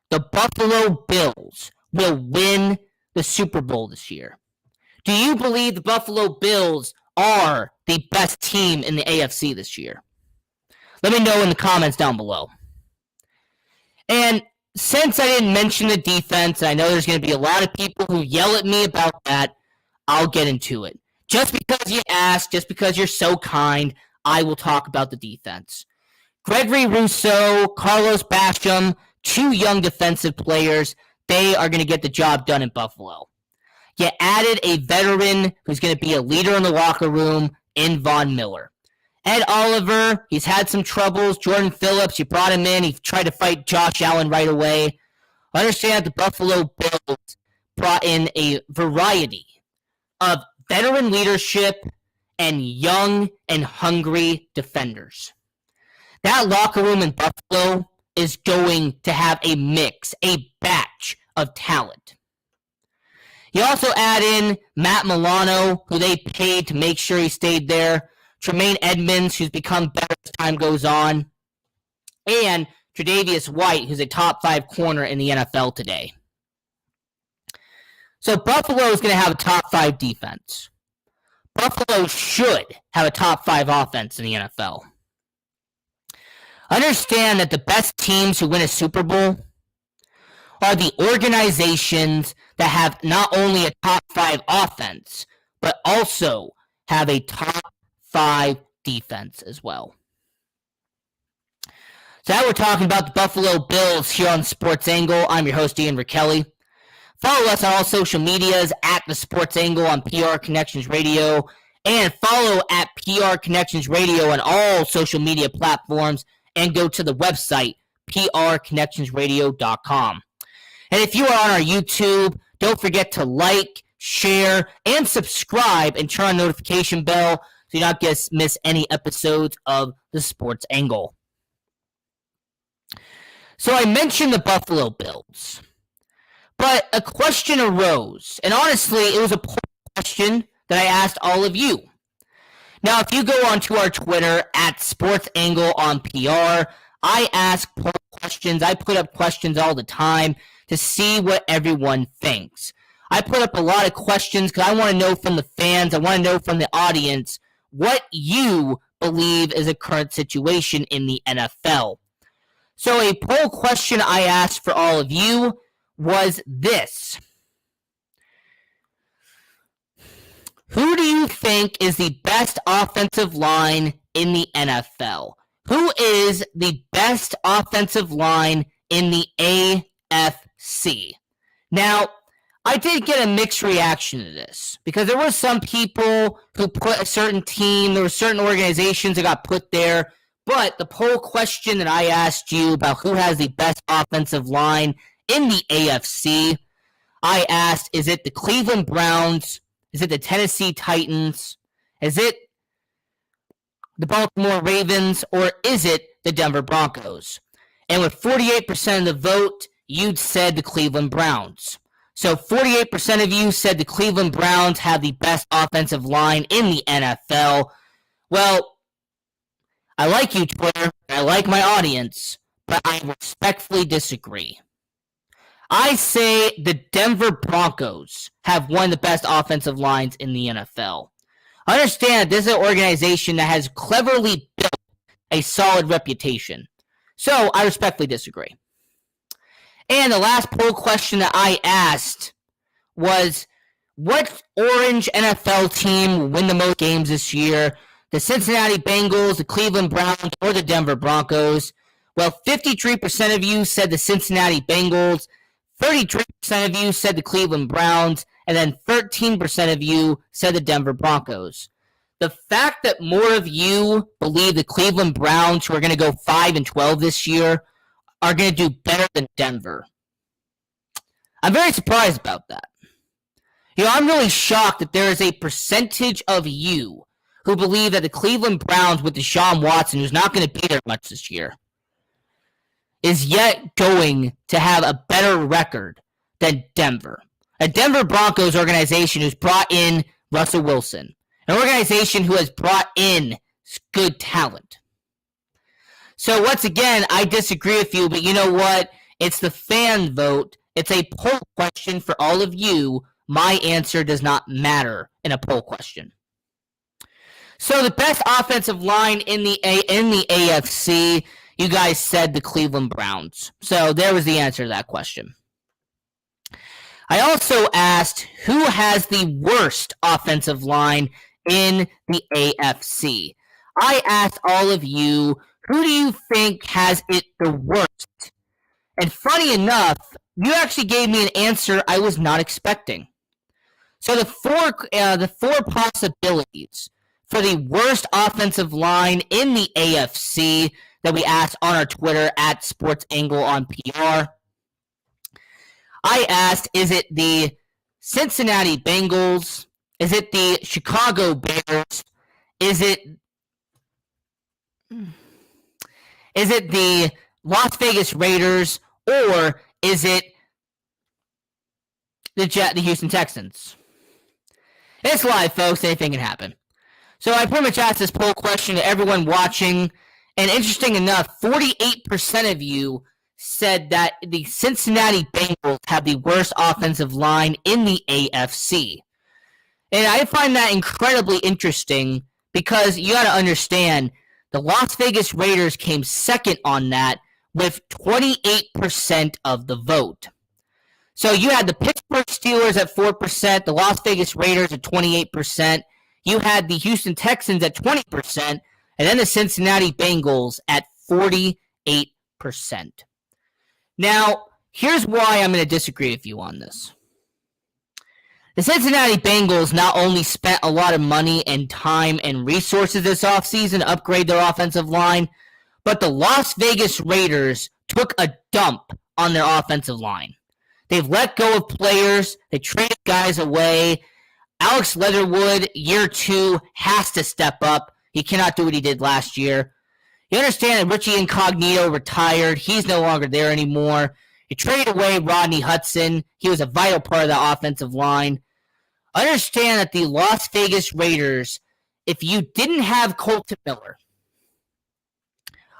the Buffalo Bills will win the Super Bowl this year? Do you believe the Buffalo Bills are the best team in the AFC this year? Let me know in the comments down below. And since I didn't mention the defense, I know there's going to be a lot of people who yell at me about that, I'll get into it. Just because you asked, just because you're so kind, I will talk about the defense. Gregory Rousseau, Carlos Basham, two young defensive players. They are going to get the job done in Buffalo. You added a veteran who's going to be a leader in the locker room in Von Miller. Ed Oliver, he's had some troubles. Jordan Phillips, you brought him in. He tried to fight Josh Allen right away. Understand that the Buffalo Bills brought in a variety of veteran leadership and young and hungry defenders. That locker room in Buffalo is going to have a mix, a batch of talent. You also add in Matt Milano, who they paid to make sure he stayed there. Tremaine Edmonds, who's become better as time goes on. And Tre'Davious White, who's a top 5 corner in the NFL today. So Buffalo is going to have a top 5 defense. Buffalo should have a top 5 offense in the NFL. Understand that the best teams who win a Super Bowl are the organizations that have not only a top 5 offense, but also have a top 5 defense as well. So now we're talking about the Buffalo Bills here on Sports Angle. I'm your host, Ian Rickelli. Follow us on all social medias at The Sports Angle on PR Connections Radio, and follow at PR Connections Radio on all social media platforms, and go to the website, prconnectionsradio.com. And if you are on our YouTube, don't forget to like, share, and subscribe, and turn on the notification bell so you don't miss any episodes of The Sports Angle. So I mentioned the Buffalo Bills, but a question arose, and honestly, it was a poll question that I asked all of you. Now, if you go onto our Twitter at Sports Angle on PR, I ask poll questions. I put up questions all the time to see what everyone thinks. I put up a lot of questions because I want to know from the fans, I want to know from the audience what you believe is a current situation in the NFL. So a poll question I asked for all of you was this. Who do you think is the best offensive line in the NFL? Who is the best offensive line in the AFC? Now, I did get a mixed reaction to this because there were some people who put a certain team, there were certain organizations that got put there, but the poll question that I asked you about who has the best offensive line in the AFC, I asked, is it the Cleveland Browns? Is it the Tennessee Titans? Is it the Baltimore Ravens? Or is it the Denver Broncos? And with 48% of the vote, you'd said the Cleveland Browns. So 48% of you said the Cleveland Browns have the best offensive line in the NFL. Well, I like you, Twitter. I like my audience, but I respectfully disagree. I say the Denver Broncos have one of the best offensive lines in the NFL. Understand this is an organization that has cleverly built a solid reputation. So I respectfully disagree. And the last poll question that I asked was, what orange NFL team will win the most games this year? The Cincinnati Bengals, the Cleveland Browns, or the Denver Broncos? Well, 53% of you said the Cincinnati Bengals, 33% of you said the Cleveland Browns, and then 13% of you said the Denver Broncos. The fact that more of you believe the Cleveland Browns, who are going to go 5-12 this year, are going to do better than Denver, I'm very surprised about that. I'm really shocked that there is a percentage of you who believe that the Cleveland Browns with Deshaun Watson, who's not going to be there much this year, is yet going to have a better record than Denver. A Denver Broncos organization who's brought in Russell Wilson. An organization who has brought in good talent. So once again, I disagree with you, but you know what? It's the fan vote. It's a poll question for all of you. My answer does not matter in a poll question. So the best offensive line in the AFC, you guys said the Cleveland Browns. So there was the answer to that question. I also asked who has the worst offensive line in the AFC. I asked all of you Who do you think has it the worst? And funny enough, you actually gave me an answer I was not expecting. So the four possibilities for the worst offensive line in the AFC that we asked on our Twitter at SportsAngle on PR. I asked, is it the Cincinnati Bengals? Is it the Chicago Bears? Is it the Las Vegas Raiders? Or is it the Houston Texans? It's live, folks. Anything can happen. So I pretty much asked this poll question to everyone watching, and interesting enough, 48% of you said that the Cincinnati Bengals have the worst offensive line in the AFC. And I find that incredibly interesting because you got to understand the Las Vegas Raiders came second on that with 28% of the vote. So you had the Pittsburgh Steelers at 4%, the Las Vegas Raiders at 28%, you had the Houston Texans at 20%, and then the Cincinnati Bengals at 48%. Now, here's why I'm going to disagree with you on this. The Cincinnati Bengals not only spent a lot of money and time and resources this offseason to upgrade their offensive line, but the Las Vegas Raiders took a dump on their offensive line. They've let go of players. They traded guys away. Alex Leatherwood, year 2, has to step up. He cannot do what he did last year. You understand that Richie Incognito retired. He's no longer there anymore. You traded away Rodney Hudson. He was a vital part of the offensive line. Understand that the Las Vegas Raiders, if you didn't have Colton Miller,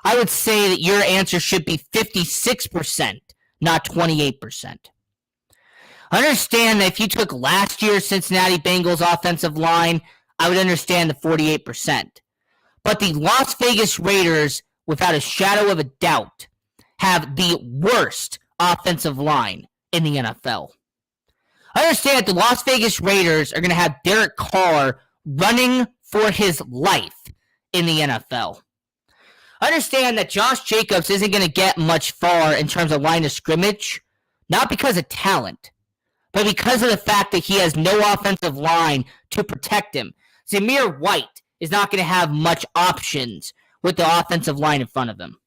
I would say that your answer should be 56%, not 28%. Understand that if you took last year's Cincinnati Bengals offensive line, I would understand the 48%. But the Las Vegas Raiders, without a shadow of a doubt, have the worst offensive line in the NFL. Understand that the Las Vegas Raiders are going to have Derek Carr running for his life in the NFL. Understand that Josh Jacobs isn't going to get much far in terms of line of scrimmage, not because of talent, but because of the fact that he has no offensive line to protect him. Zamir White is not going to have much options with the offensive line in front of him.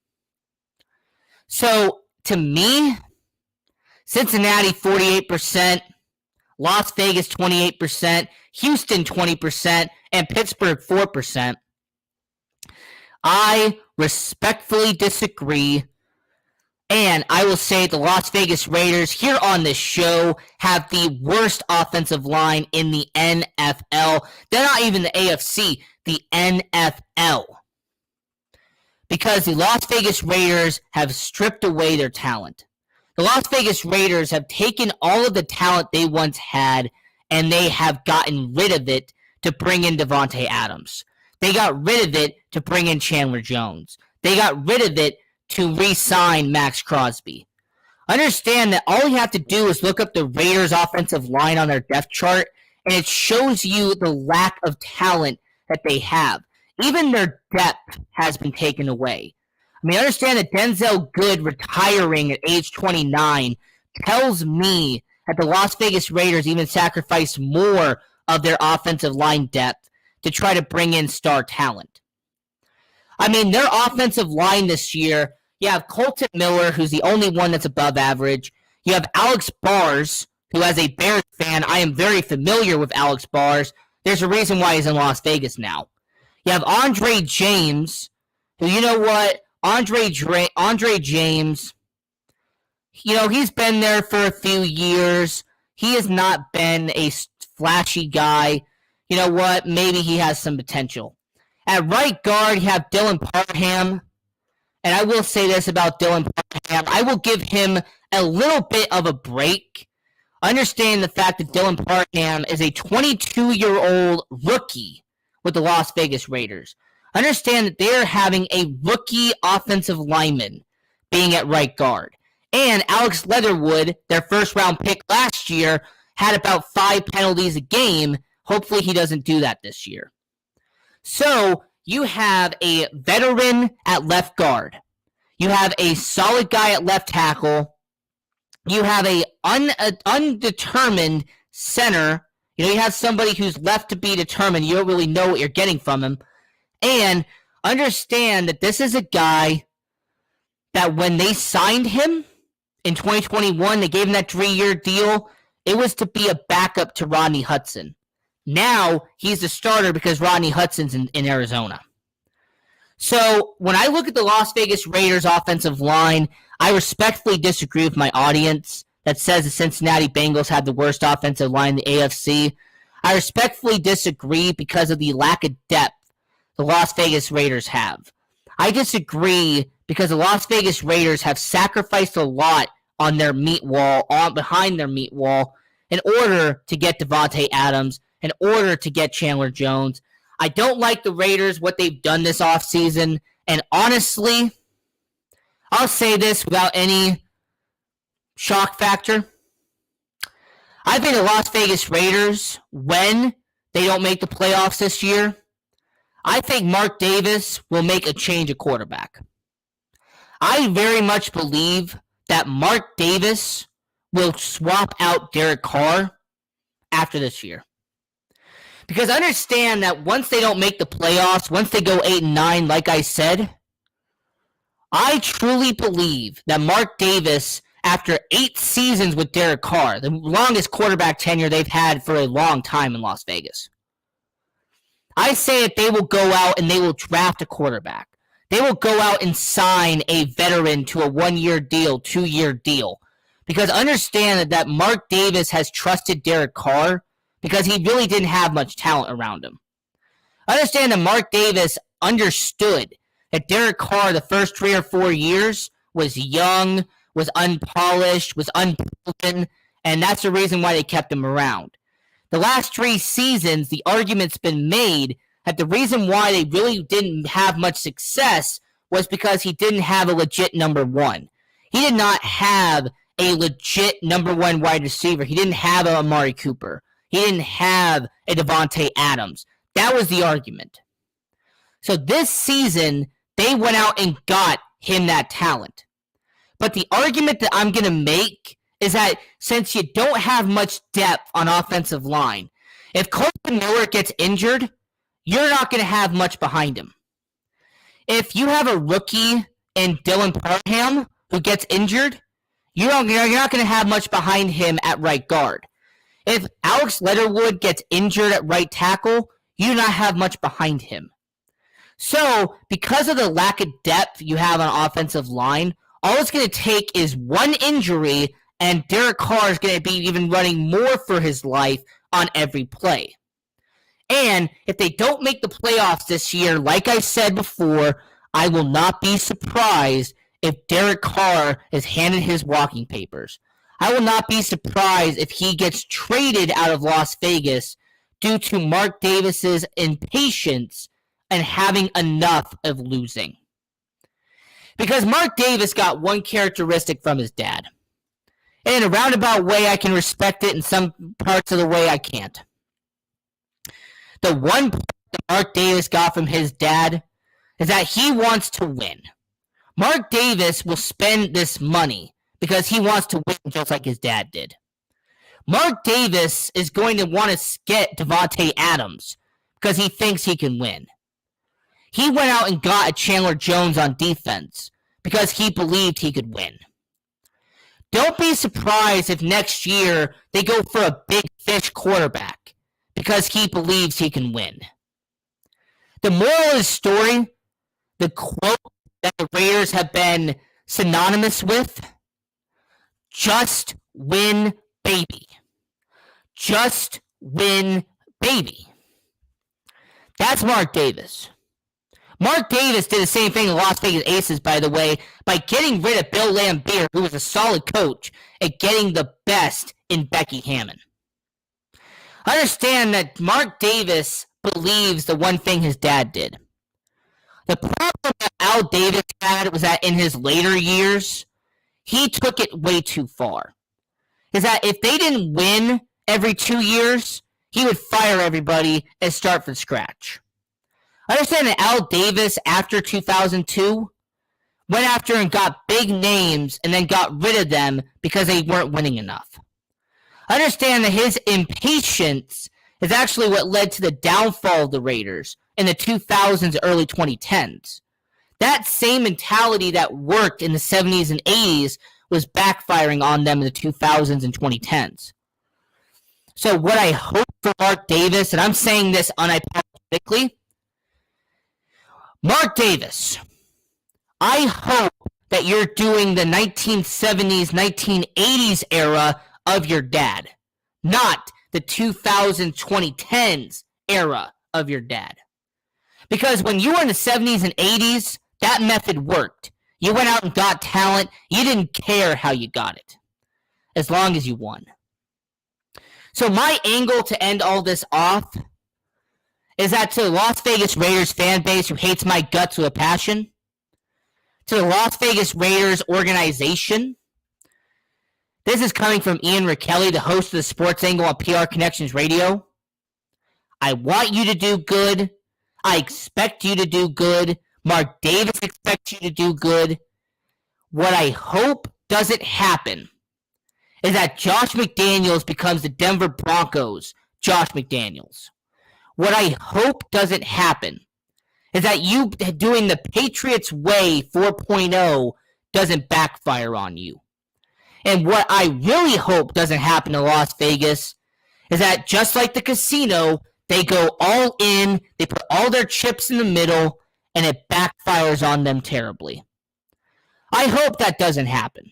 So, to me, Cincinnati 48%, Las Vegas 28%, Houston 20%, and Pittsburgh 4%. I respectfully disagree, and I will say the Las Vegas Raiders here on this show have the worst offensive line in the NFL. They're not even the AFC, the NFL. Because the Las Vegas Raiders have stripped away their talent. The Las Vegas Raiders have taken all of the talent they once had, and they have gotten rid of it to bring in Davante Adams. They got rid of it to bring in Chandler Jones. They got rid of it to re-sign Max Crosby. Understand that all you have to do is look up the Raiders' offensive line on their depth chart, and it shows you the lack of talent that they have. Even their depth has been taken away. I mean, understand that Denzel Good retiring at age 29 tells me that the Las Vegas Raiders even sacrificed more of their offensive line depth to try to bring in star talent. I mean, their offensive line this year, you have Colton Miller, who's the only one that's above average. You have Alex Bars, who, as a Bears fan, I am very familiar with Alex Bars. There's a reason why he's in Las Vegas now. You have Andre James, who, you know what? Andre James, you know, he's been there for a few years. He has not been a flashy guy. You know what? Maybe he has some potential. At right guard, you have Dylan Parham. And I will say this about Dylan Parham. I will give him a little bit of a break. Understand the fact that Dylan Parham is a 22-year-old rookie with the Las Vegas Raiders. Understand that they're having a rookie offensive lineman being at right guard. And Alex Leatherwood, their first-round pick last year, had about 5 penalties a game. Hopefully he doesn't do that this year. So you have a veteran at left guard. You have a solid guy at left tackle. You have a undetermined center. You have somebody who's left to be determined. You don't really know what you're getting from him. And understand that this is a guy that when they signed him in 2021, they gave him that 3-year deal. It was to be a backup to Rodney Hudson. Now he's the starter because Rodney Hudson's in Arizona. So when I look at the Las Vegas Raiders offensive line, I respectfully disagree with my audience that says the Cincinnati Bengals have the worst offensive line in the AFC. I respectfully disagree because of the lack of depth the Las Vegas Raiders have. I disagree because the Las Vegas Raiders have sacrificed a lot on their meat wall, behind their meat wall, in order to get Davante Adams, in order to get Chandler Jones. I don't like the Raiders, what they've done this offseason, and honestly, I'll say this without any shock factor. I think the Las Vegas Raiders, when they don't make the playoffs this year, I think Mark Davis will make a change at quarterback. I very much believe that Mark Davis will swap out Derek Carr after this year. Because understand that once they don't make the playoffs, once they go 8-9, like I said, I truly believe that Mark Davis, after 8 seasons with Derek Carr, the longest quarterback tenure they've had for a long time in Las Vegas, I say that they will go out and they will draft a quarterback. They will go out and sign a veteran to a 1-year deal, 2-year deal. Because understand that Mark Davis has trusted Derek Carr because he really didn't have much talent around him. Understand that Mark Davis understood that Derek Carr the first 3 or 4 years was young, was unpolished, was unproven, and that's the reason why they kept him around. The last 3 seasons, the argument's been made that the reason why they really didn't have much success was because he didn't have a legit number 1. He did not have a legit number 1 wide receiver. He didn't have a Amari Cooper. He didn't have a Davante Adams. That was the argument. So this season, they went out and got him that talent. But the argument that I'm going to make is that since you don't have much depth on offensive line, if Colton Miller gets injured, you're not going to have much behind him. If you have a rookie in Dylan Parham who gets injured, you're not going to have much behind him at right guard. If Alex Leatherwood gets injured at right tackle, you do not have much behind him. So, because of the lack of depth you have on offensive line, all it's going to take is one injury, and Derek Carr is going to be even running more for his life on every play. And if they don't make the playoffs this year, like I said before, I will not be surprised if Derek Carr is handed his walking papers. I will not be surprised if he gets traded out of Las Vegas due to Mark Davis's impatience and having enough of losing. Because Mark Davis got one characteristic from his dad. And in a roundabout way, I can respect it. In some parts of the way, I can't. The one part that Mark Davis got from his dad is that he wants to win. Mark Davis will spend this money because he wants to win just like his dad did. Mark Davis is going to want to get Davante Adams because he thinks he can win. He went out and got a Chandler Jones on defense because he believed he could win. Don't be surprised if next year they go for a big fish quarterback because he believes he can win. The moral of the story, the quote that the Raiders have been synonymous with, just win, baby. Just win, baby. That's Mark Davis. Mark Davis did the same thing in Las Vegas Aces, by the way, by getting rid of Bill Laimbeer, who was a solid coach, and getting the best in Becky Hammon. Understand that Mark Davis believes the one thing his dad did. The problem that Al Davis had was that in his later years, he took it way too far. Is that if they didn't win every 2 years, he would fire everybody and start from scratch. Understand that Al Davis, after 2002, went after and got big names and then got rid of them because they weren't winning enough. Understand that his impatience is actually what led to the downfall of the Raiders in the 2000s, early 2010s. That same mentality that worked in the 70s and 80s was backfiring on them in the 2000s and 2010s. So what I hope for Mark Davis, and I'm saying this unapologetically, Mark Davis, I hope that you're doing the 1970s, 1980s era of your dad, not the 2010s era of your dad. Because when you were in the 70s and 80s, that method worked. You went out and got talent. You didn't care how you got it, as long as you won. So my angle to end all this off is that to the Las Vegas Raiders fan base who hates my guts with a passion, to the Las Vegas Raiders organization, this is coming from Ian Rickelli, the host of the Sports Angle on PR Connections Radio. I want you to do good. I expect you to do good. Mark Davis expects you to do good. What I hope doesn't happen is that Josh McDaniels becomes the Denver Broncos Josh McDaniels. What I hope doesn't happen is that you doing the Patriots way 4.0 doesn't backfire on you. And what I really hope doesn't happen to Las Vegas is that just like the casino, they go all in, they put all their chips in the middle, and it backfires on them terribly. I hope that doesn't happen.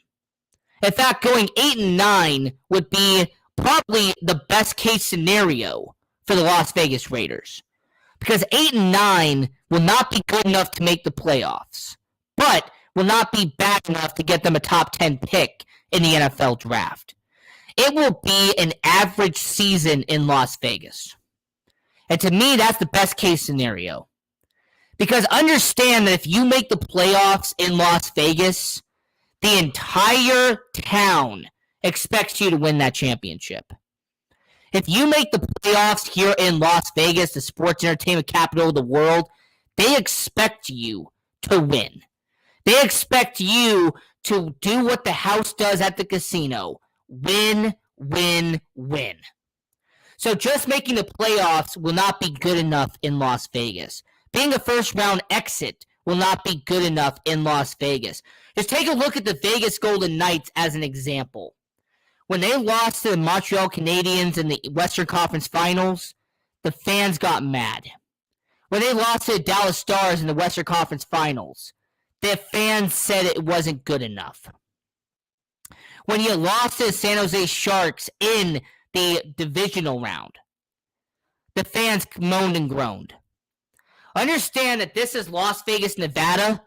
In fact, going 8-9 would be probably the best case scenario for the Las Vegas Raiders. Because 8-9 will not be good enough to make the playoffs, but will not be bad enough to get them a top 10 pick in the NFL draft. It will be an average season in Las Vegas. And to me, that's the best case scenario. Because understand that if you make the playoffs in Las Vegas, the entire town expects you to win that championship. If you make the playoffs here in Las Vegas, the sports entertainment capital of the world, they expect you to win. They expect you to do what the house does at the casino. Win, win, win. So just making the playoffs will not be good enough in Las Vegas. Being a first-round exit will not be good enough in Las Vegas. Just take a look at the Vegas Golden Knights as an example. When they lost to the Montreal Canadiens in the Western Conference Finals, the fans got mad. When they lost to the Dallas Stars in the Western Conference Finals, the fans said it wasn't good enough. When you lost to the San Jose Sharks in the divisional round, the fans moaned and groaned. Understand that this is Las Vegas, Nevada,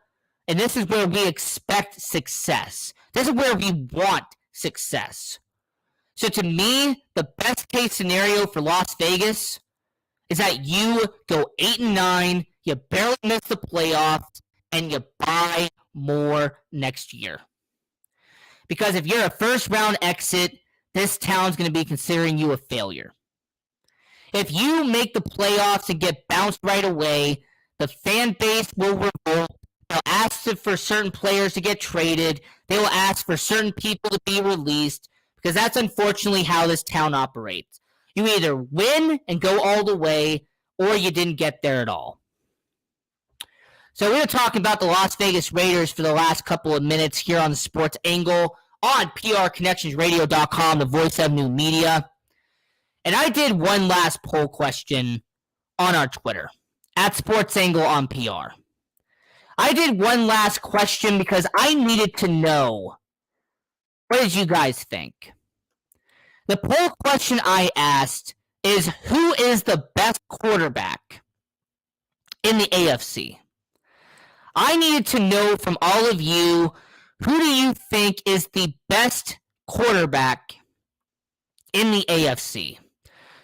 and this is where we expect success. This is where we want success. So to me, the best case scenario for Las Vegas is that you go 8-9, you barely miss the playoffs, and you buy more next year. Because if you're a first-round exit, this town's going to be considering you a failure. If you make the playoffs and get bounced right away, the fan base will revolt. They'll ask for certain players to get traded. They will ask for certain people to be released, because that's unfortunately how this town operates. You either win and go all the way, or you didn't get there at all. So we're going to talk about the Las Vegas Raiders for the last couple of minutes here on the Sports Angle on PRConnectionsRadio.com, the voice of new media. And I did one last poll question on our Twitter, at Sports Angle on PR. I did one last question because I needed to know, what did you guys think? The poll question I asked is, who is the best quarterback in the AFC? I needed to know from all of you, who do you think is the best quarterback in the AFC?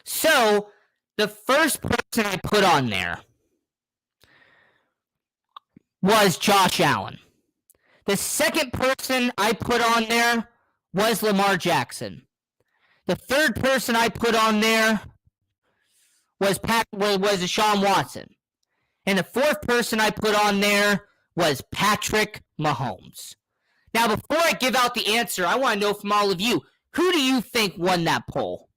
So, the first person I put on there was Josh Allen. The second person I put on there was Lamar Jackson. The third person I put on there was Deshaun Watson. And the fourth person I put on there was Patrick Mahomes. Now, before I give out the answer, I want to know from all of you, who do you think won that poll?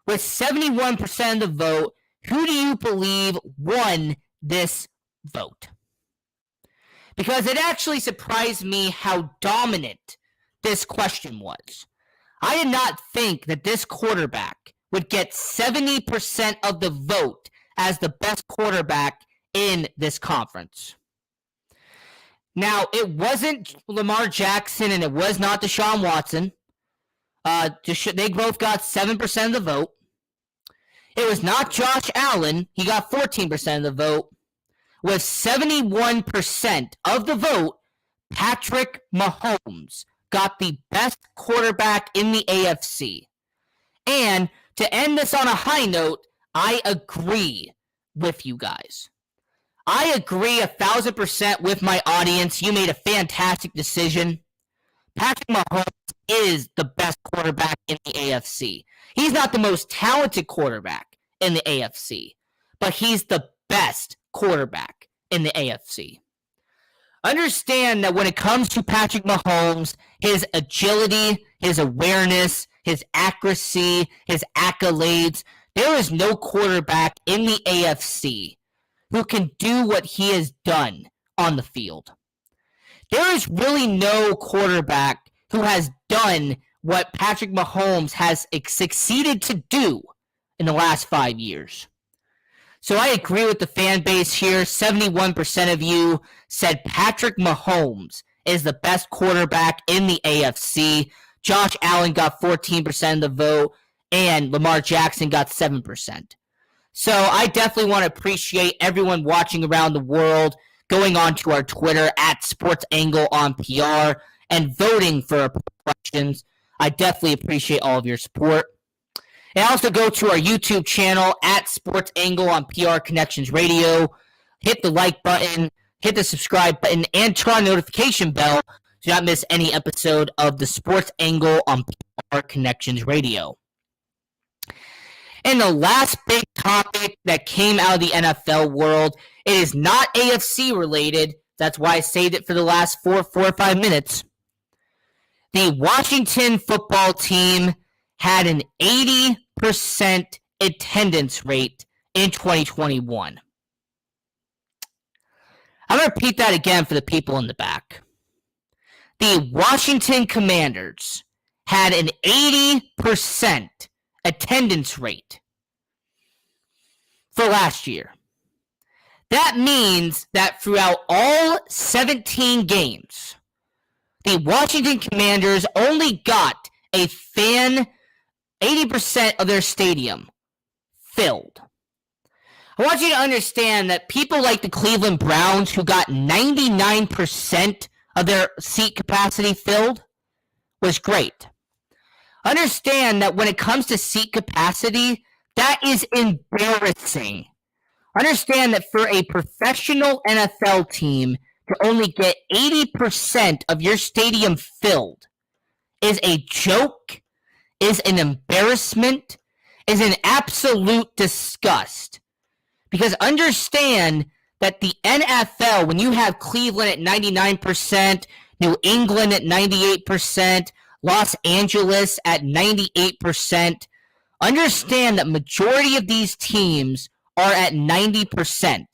With 71% of the vote, who do you believe won this vote? Because it actually surprised me how dominant this question was. I did not think that this quarterback would get 70% of the vote as the best quarterback in this conference. Now, it wasn't Lamar Jackson and it was not Deshaun Watson. They both got 7% of the vote. It was not Josh Allen. He got 14% of the vote. With 71% of the vote, Patrick Mahomes got the best quarterback in the AFC. And to end this on a high note, I agree with you guys. I agree 1,000% with my audience. You made a fantastic decision. Patrick Mahomes is the best quarterback in the AFC. He's not the most talented quarterback in the AFC, but he's the best quarterback in the AFC. Understand that when it comes to Patrick Mahomes, his agility, his awareness, his accuracy, his accolades, there is no quarterback in the AFC who can do what he has done on the field. There is really no quarterback who has done what Patrick Mahomes has succeeded to do in the last 5 years. So I agree with the fan base here. 71% of you said Patrick Mahomes is the best quarterback in the AFC. Josh Allen got 14% of the vote, and Lamar Jackson got 7%. So I definitely want to appreciate everyone watching around the world, going on to our Twitter at SportsAngle on PR, and voting for our questions. I definitely appreciate all of your support. And also go to our YouTube channel at SportsAngle on PR Connections Radio. Hit the like button, hit the subscribe button, and turn on the notification bell so you don't miss any episode of the Sports Angle on PR Connections Radio. And the last big topic that came out of the NFL world, it is not AFC related. That's why I saved it for the last four or 5 minutes. The Washington football team had an 80% attendance rate in 2021. I'm going to repeat that again for the people in the back. The Washington Commanders had an 80% attendance rate for last year. That means that throughout all 17 games, the Washington Commanders only got a fan 80% of their stadium filled. I want you to understand that people like the Cleveland Browns, who got 99% of their seat capacity filled, was great. Understand that when it comes to seat capacity, that is embarrassing. Understand that for a professional NFL team to only get 80% of your stadium filled is a joke, is an embarrassment, is an absolute disgust. Because understand that the NFL, when you have Cleveland at 99%, New England at 98%, Los Angeles at 98%, understand that majority of these teams are at 90%.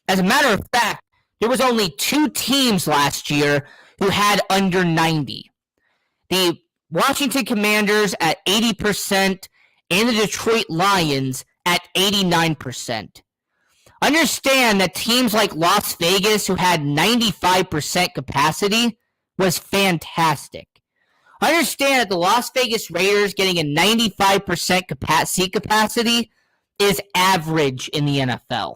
As a matter of fact, there was only 2 teams last year who had under 90. The Washington Commanders at 80% and the Detroit Lions at 89%. Understand that teams like Las Vegas, who had 95% capacity, was fantastic. Understand that the Las Vegas Raiders getting a 95% seat capacity is average in the NFL.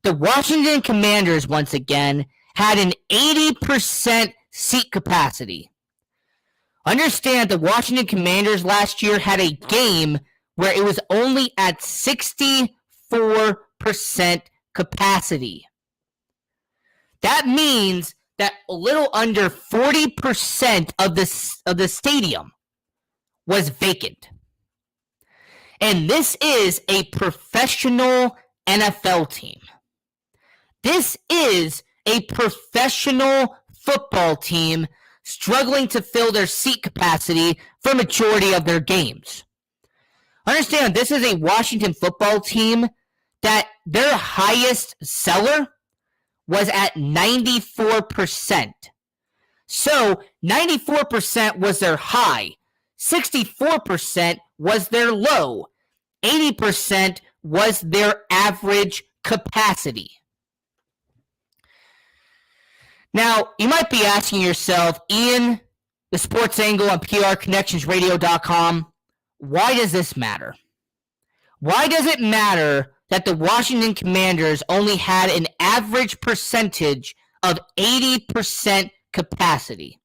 The Washington Commanders, once again, had an 80% seat capacity. Understand the Washington Commanders last year had a game where it was only at 64% capacity. That means that a little under 40% of the stadium was vacant. And this is a professional NFL team. This is a professional football team struggling to fill their seat capacity for a majority of their games. Understand, this is a Washington football team that their highest seller was at 94%. So 94% was their high, 64% was their low, 80% was their average capacity. Now, you might be asking yourself, Ian, the sports angle on PRConnectionsRadio.com, why does this matter? Why does it matter that the Washington Commanders only had an average percentage of 80% capacity?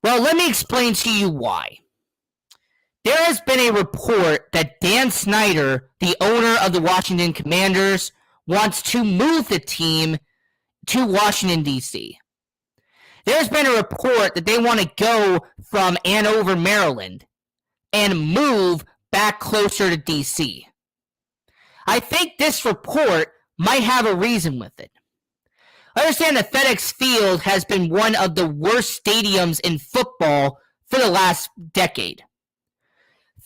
Well, let me explain to you why. There has been a report that Dan Snyder, the owner of the Washington Commanders, wants to move the team to Washington, D.C. There's been a report that they want to go from Andover, Maryland, and move back closer to D.C. I think this report might have a reason with it. Understand that FedEx Field has been one of the worst stadiums in football for the last decade.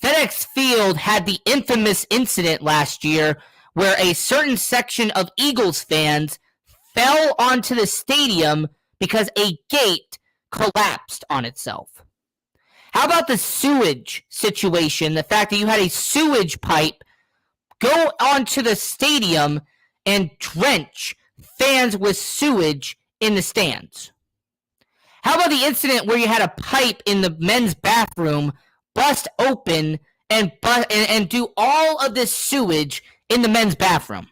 FedEx Field had the infamous incident last year where a certain section of Eagles fans fell onto the stadium because a gate collapsed on itself. How about the sewage situation? The fact that you had a sewage pipe go onto the stadium and drench fans with sewage in the stands. How about the incident where you had a pipe in the men's bathroom bust open and do all of this sewage in the men's bathroom?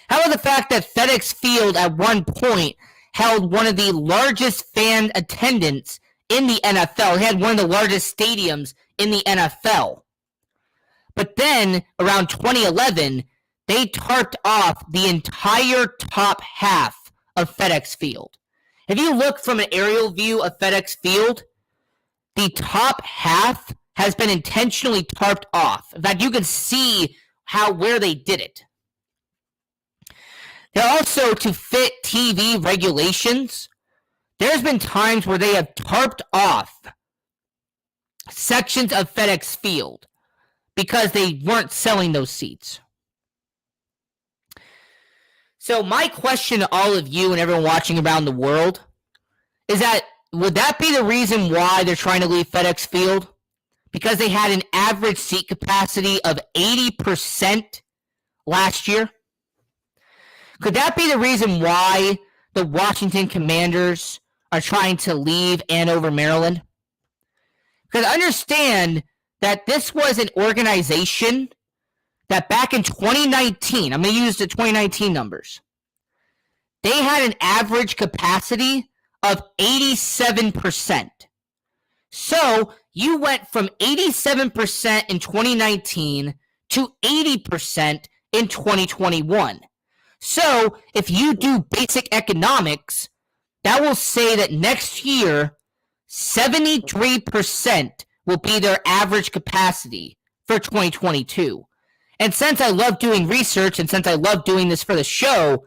How about the fact that FedEx Field at one point held one of the largest fan attendance in the NFL? It had one of the largest stadiums in the NFL. But then, around 2011, they tarped off the entire top half of FedEx Field. If you look from an aerial view of FedEx Field, the top half has been intentionally tarped off. In fact, you can see where they did it. They're also, to fit TV regulations, there's been times where they have tarped off sections of FedEx Field because they weren't selling those seats. So my question to all of you and everyone watching around the world is that, would that be the reason why they're trying to leave FedEx Field? Because they had an average seat capacity of 80% last year? Could that be the reason why the Washington Commanders are trying to leave Andover, Maryland? Because understand that this was an organization that back in 2019, I'm going to use the 2019 numbers, they had an average capacity of 87%. So you went from 87% in 2019 to 80% in 2021. So if you do basic economics, that will say that next year, 73% will be their average capacity for 2022. And since I love doing research and since I love doing this for the show,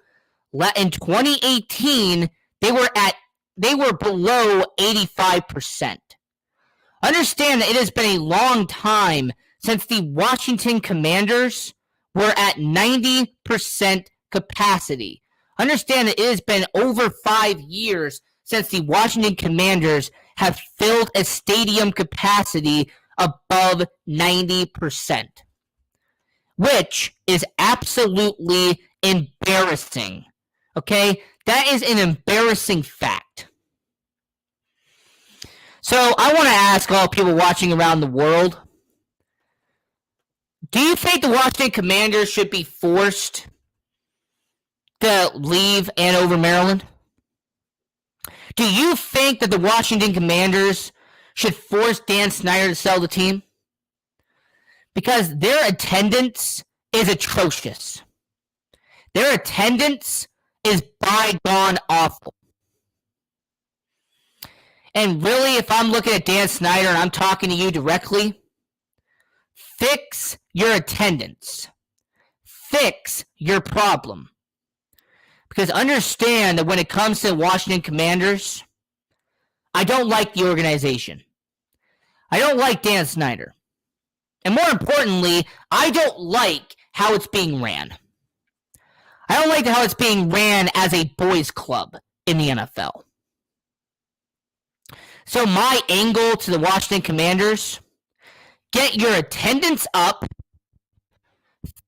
in 2018, they were below 85%. Understand that it has been a long time since the Washington Commanders were at 90% capacity. Understand that it has been over 5 years since the Washington Commanders have filled a stadium capacity above 90%, which is absolutely embarrassing. Okay? That is an embarrassing fact. So I want to ask all people watching around the world, do you think the Washington Commanders should be forced to leave Andover, Maryland? Do you think that the Washington Commanders should force Dan Snyder to sell the team? Because their attendance is atrocious. Their attendance is bygone awful. And really, if I'm looking at Dan Snyder and I'm talking to you directly, Fix your attendance. Fix your problem. Because understand that when it comes to Washington Commanders, I don't like the organization. I don't like Dan Snyder. And more importantly, I don't like how it's being ran. I don't like how it's being ran as a boys' club in the NFL. So my angle to the Washington Commanders, get your attendance up,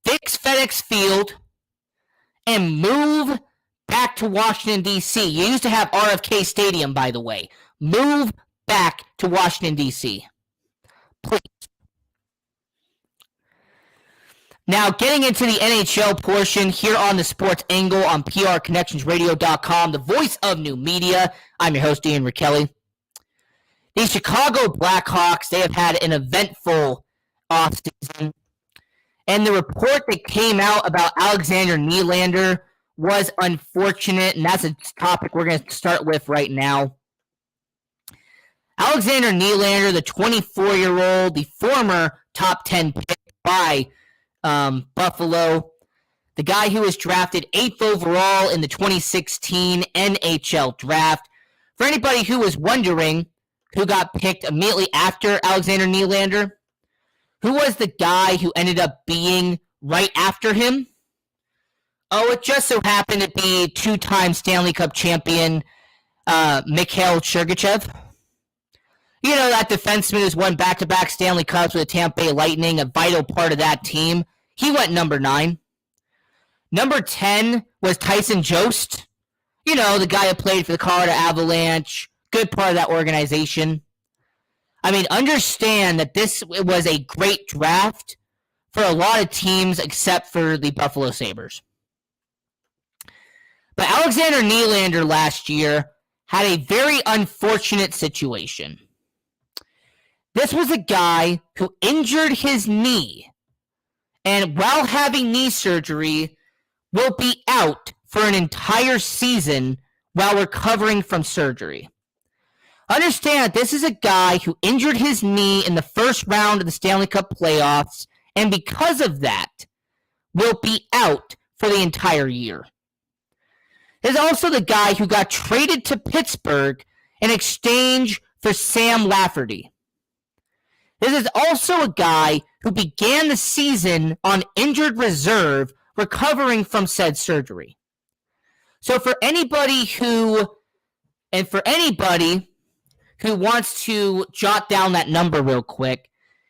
fix FedEx Field, and move back to Washington, D.C. You used to have RFK Stadium, by the way. Move back to Washington, D.C. Please. Now, getting into the NHL portion here on the Sports Angle on PRConnectionsRadio.com, the voice of new media. I'm your host, Ian Rickelli. The Chicago Blackhawks, they have had an eventful offseason. And the report that came out about Alexander Nylander was unfortunate, and that's a topic we're going to start with right now. Alexander Nylander, the 24-year-old, the former top 10 pick by Buffalo, the guy who was drafted 8th overall in the 2016 NHL draft. For anybody who was wondering who got picked immediately after Alexander Nylander, who was the guy who ended up being right after him? Oh, it just so happened to be two-time Stanley Cup champion Mikhail Sergachev. You know, that defenseman who's won back-to-back Stanley Cups with the Tampa Bay Lightning, a vital part of that team. He went number 9. Number 10 was Tyson Jost. You know, the guy who played for the Colorado Avalanche. Good part of that organization. I mean, understand that this was a great draft for a lot of teams except for the Buffalo Sabres. But Alexander Nylander last year had a very unfortunate situation. This was a guy who injured his knee, and while having knee surgery, will be out for an entire season while recovering from surgery. Understand, this is a guy who injured his knee in the first round of the Stanley Cup playoffs, and because of that, will be out for the entire year. This is also the guy who got traded to Pittsburgh in exchange for Sam Lafferty. This is also a guy who began the season on injured reserve, recovering from said surgery. So for anybody who wants to jot down that number real quick,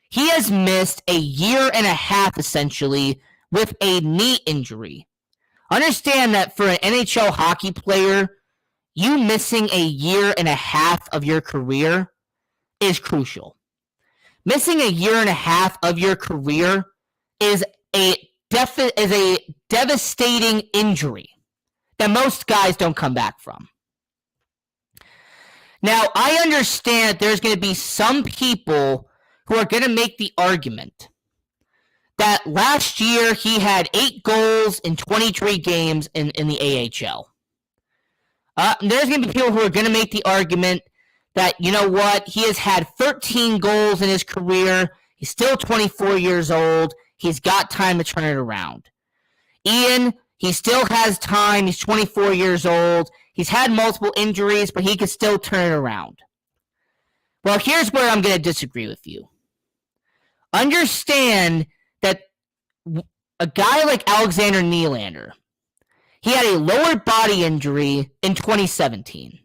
he has missed a year and a half, essentially, with a knee injury. Understand that for an NHL hockey player, you missing a year and a half of your career is crucial. Missing a year and a half of your career is a devastating injury that most guys don't come back from. Now, I understand there's going to be some people who are going to make the argument that last year he had 8 goals in 23 games in the AHL. There's going to be people who are going to make the argument that, you know what, he has had 13 goals in his career. He's still 24 years old. He's got time to turn it around. Ian, he still has time. He's 24 years old. He's had multiple injuries, but he can still turn it around. Well, here's where I'm going to disagree with you. Understand that a guy like Alexander Nylander, he had a lower body injury in 2017.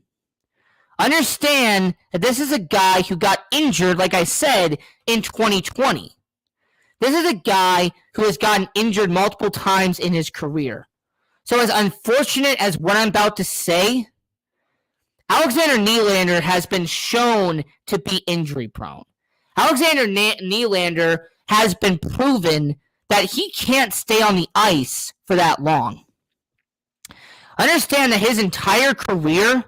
Understand that this is a guy who got injured, like I said, in 2020. This is a guy who has gotten injured multiple times in his career. So as unfortunate as what I'm about to say, Alexander Nylander has been shown to be injury prone. Alexander Nylander has been proven that he can't stay on the ice for that long. Understand that his entire career,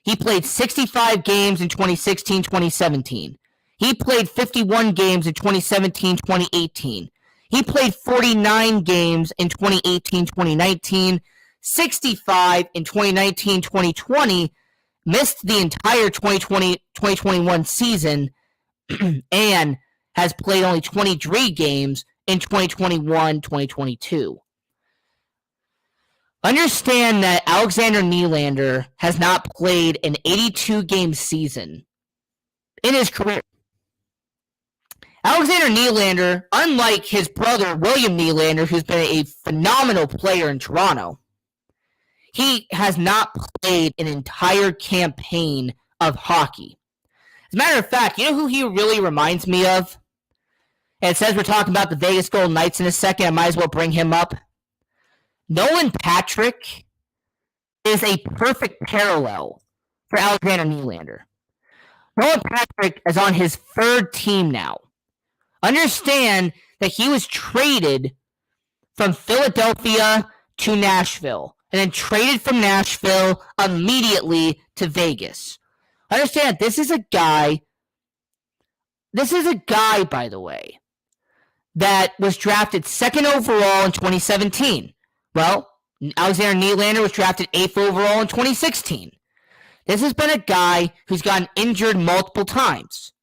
he played 65 games in 2016-2017. He played 51 games in 2017-2018. He played 49 games in 2018-2019, 65 in 2019-2020, missed the entire 2020-2021 season, and has played only 23 games in 2021-2022. Understand that Alexander Nylander has not played an 82-game season in his career. Alexander Nylander, unlike his brother William Nylander, who's been a phenomenal player in Toronto, he has not played an entire campaign of hockey. As a matter of fact, you know who he really reminds me of? And it says we're talking about the Vegas Golden Knights in a second. I might as well bring him up. Nolan Patrick is a perfect parallel for Alexander Nylander. Nolan Patrick is on his third team now. Understand that he was traded from Philadelphia to Nashville and then traded from Nashville immediately to Vegas. Understand, this is a guy, by the way, that was drafted second overall in 2017. Well, Alexander Nylander was drafted 8th overall in 2016. This has been a guy who's gotten injured multiple times.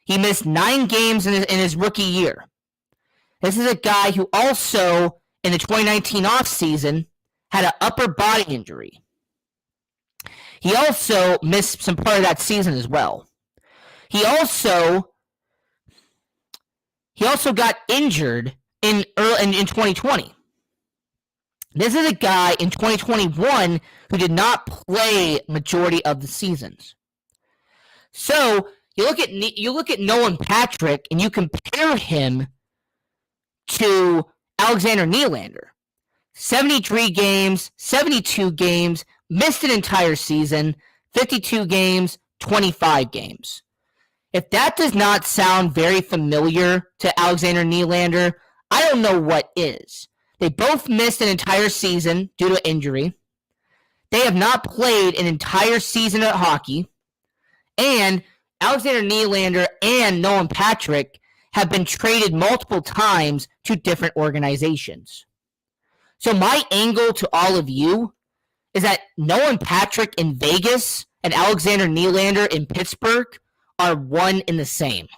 He missed 9 games in his rookie year. This is a guy who also, in the 2019 offseason, had an upper body injury. He also missed some part of that season as well. He also got injured in 2020. This is a guy in 2021 who did not play majority of the seasons. So you look at Nolan Patrick and you compare him to Alexander Nylander. 73 games, 72 games, missed an entire season, 52 games, 25 games. If that does not sound very familiar to Alexander Nylander, I don't know what is. They both missed an entire season due to injury. They have not played an entire season of hockey. And Alexander Nylander and Nolan Patrick have been traded multiple times to different organizations. So my angle to all of you is that Nolan Patrick in Vegas and Alexander Nylander in Pittsburgh are one and the same.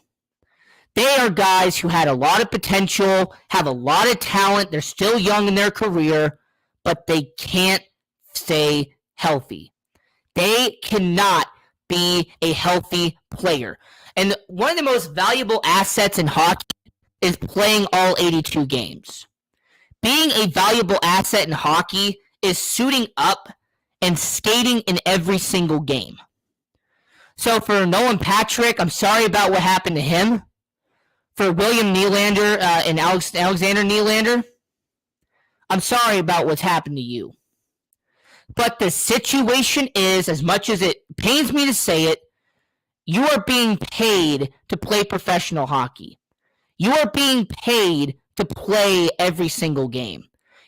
They are guys who had a lot of potential, have a lot of talent. They're still young in their career, but they can't stay healthy. They cannot be a healthy player. And one of the most valuable assets in hockey is playing all 82 games. Being a valuable asset in hockey is suiting up and skating in every single game. So for Nolan Patrick, I'm sorry about what happened to him. For William Nylander and Alexander Nylander, I'm sorry about what's happened to you. But the situation is, as much as it pains me to say it, you are being paid to play professional hockey. You are being paid to play every single game.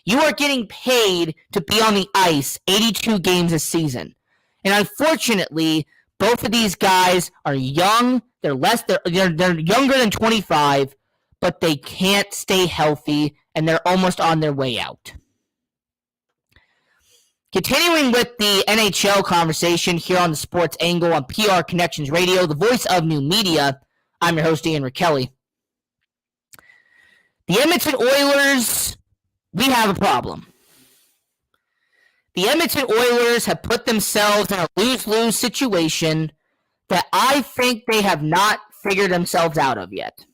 You are getting paid to be on the ice 82 games a season. And unfortunately, both of these guys are young. They're younger than 25, but they can't stay healthy, and they're almost on their way out. Continuing with the NHL conversation here on the Sports Angle on PR Connections Radio, the voice of new media, I'm your host, Ian Rickelli. The Edmonton Oilers, we have a problem. The Edmonton Oilers have put themselves in a lose-lose situation that I think they have not figured themselves out of yet.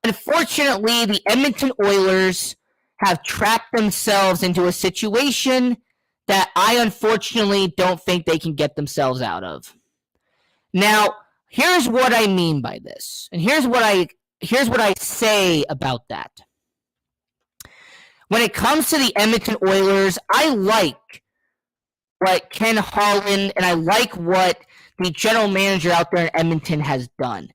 Unfortunately, the Edmonton Oilers have trapped themselves into a situation that I unfortunately don't think they can get themselves out of. Now, here's what I mean by this, and here's what I say about that. When it comes to the Edmonton Oilers, I like what Ken Holland and I like what the general manager out there in Edmonton has done.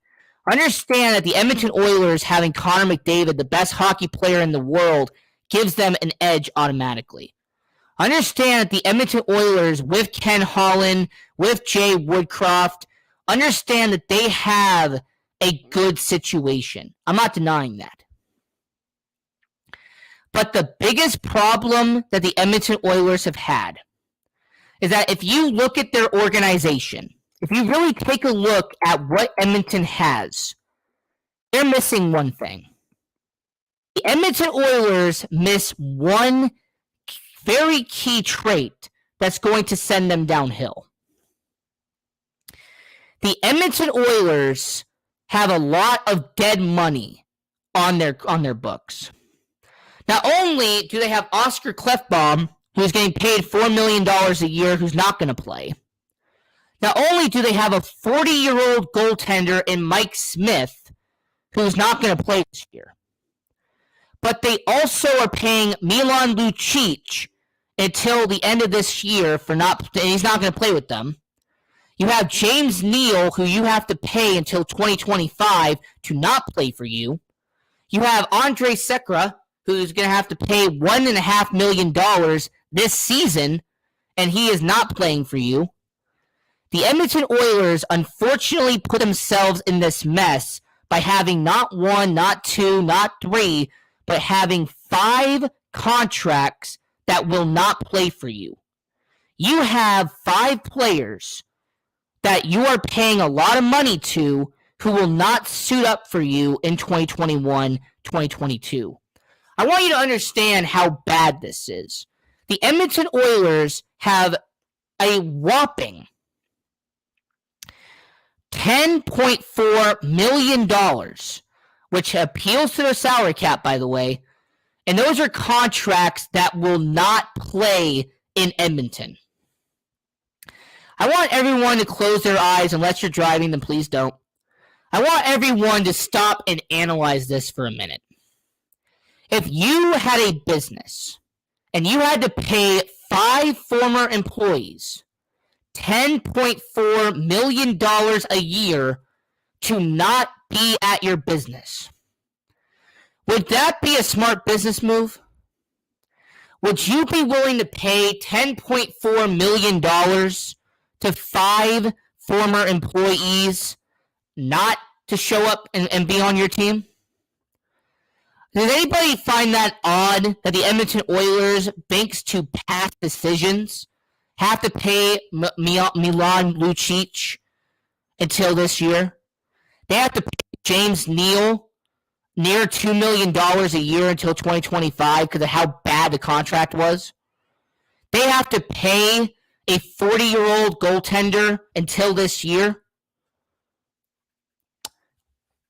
Understand that the Edmonton Oilers having Connor McDavid, the best hockey player in the world, gives them an edge automatically. Understand that the Edmonton Oilers with Ken Holland, with Jay Woodcroft, understand that they have a good situation. I'm not denying that. But the biggest problem that the Edmonton Oilers have had is that if you look at their organization, if you really take a look at what Edmonton has, they're missing one thing. The Edmonton Oilers miss one very key trait that's going to send them downhill. The Edmonton Oilers have a lot of dead money on their books. Not only do they have Oscar Klefbom, who's getting paid $4 million a year, who's not going to play. Not only do they have a 40-year-old goaltender in Mike Smith, who's not going to play this year, but they also are paying Milan Lucic until the end of this year and he's not going to play with them. You have James Neal, who you have to pay until 2025 to not play for you. You have Andrej Sekera, who's going to have to pay $1.5 million this season, and he is not playing for you. The Edmonton Oilers unfortunately put themselves in this mess by having not one, not two, not three, but having 5 contracts that will not play for you. You have 5 players that you are paying a lot of money to who will not suit up for you in 2021, 2022. I want you to understand how bad this is. The Edmonton Oilers have a whopping $10.4 million, which appeals to their salary cap, by the way, and those are contracts that will not play in Edmonton. I want everyone to close their eyes. Unless you're driving, then please don't. I want everyone to stop and analyze this for a minute. If you had a business and you had to pay 5 former employees $10.4 million a year to not be at your business, would that be a smart business move? Would you be willing to pay $10.4 million to 5 former employees not to show up and be on your team? Does anybody find that odd that the Edmonton Oilers, thanks to past decisions, have to pay Milan Lucic until this year? They have to pay James Neal near $2 million a year until 2025 because of how bad the contract was. They have to pay a 40-year-old goaltender until this year.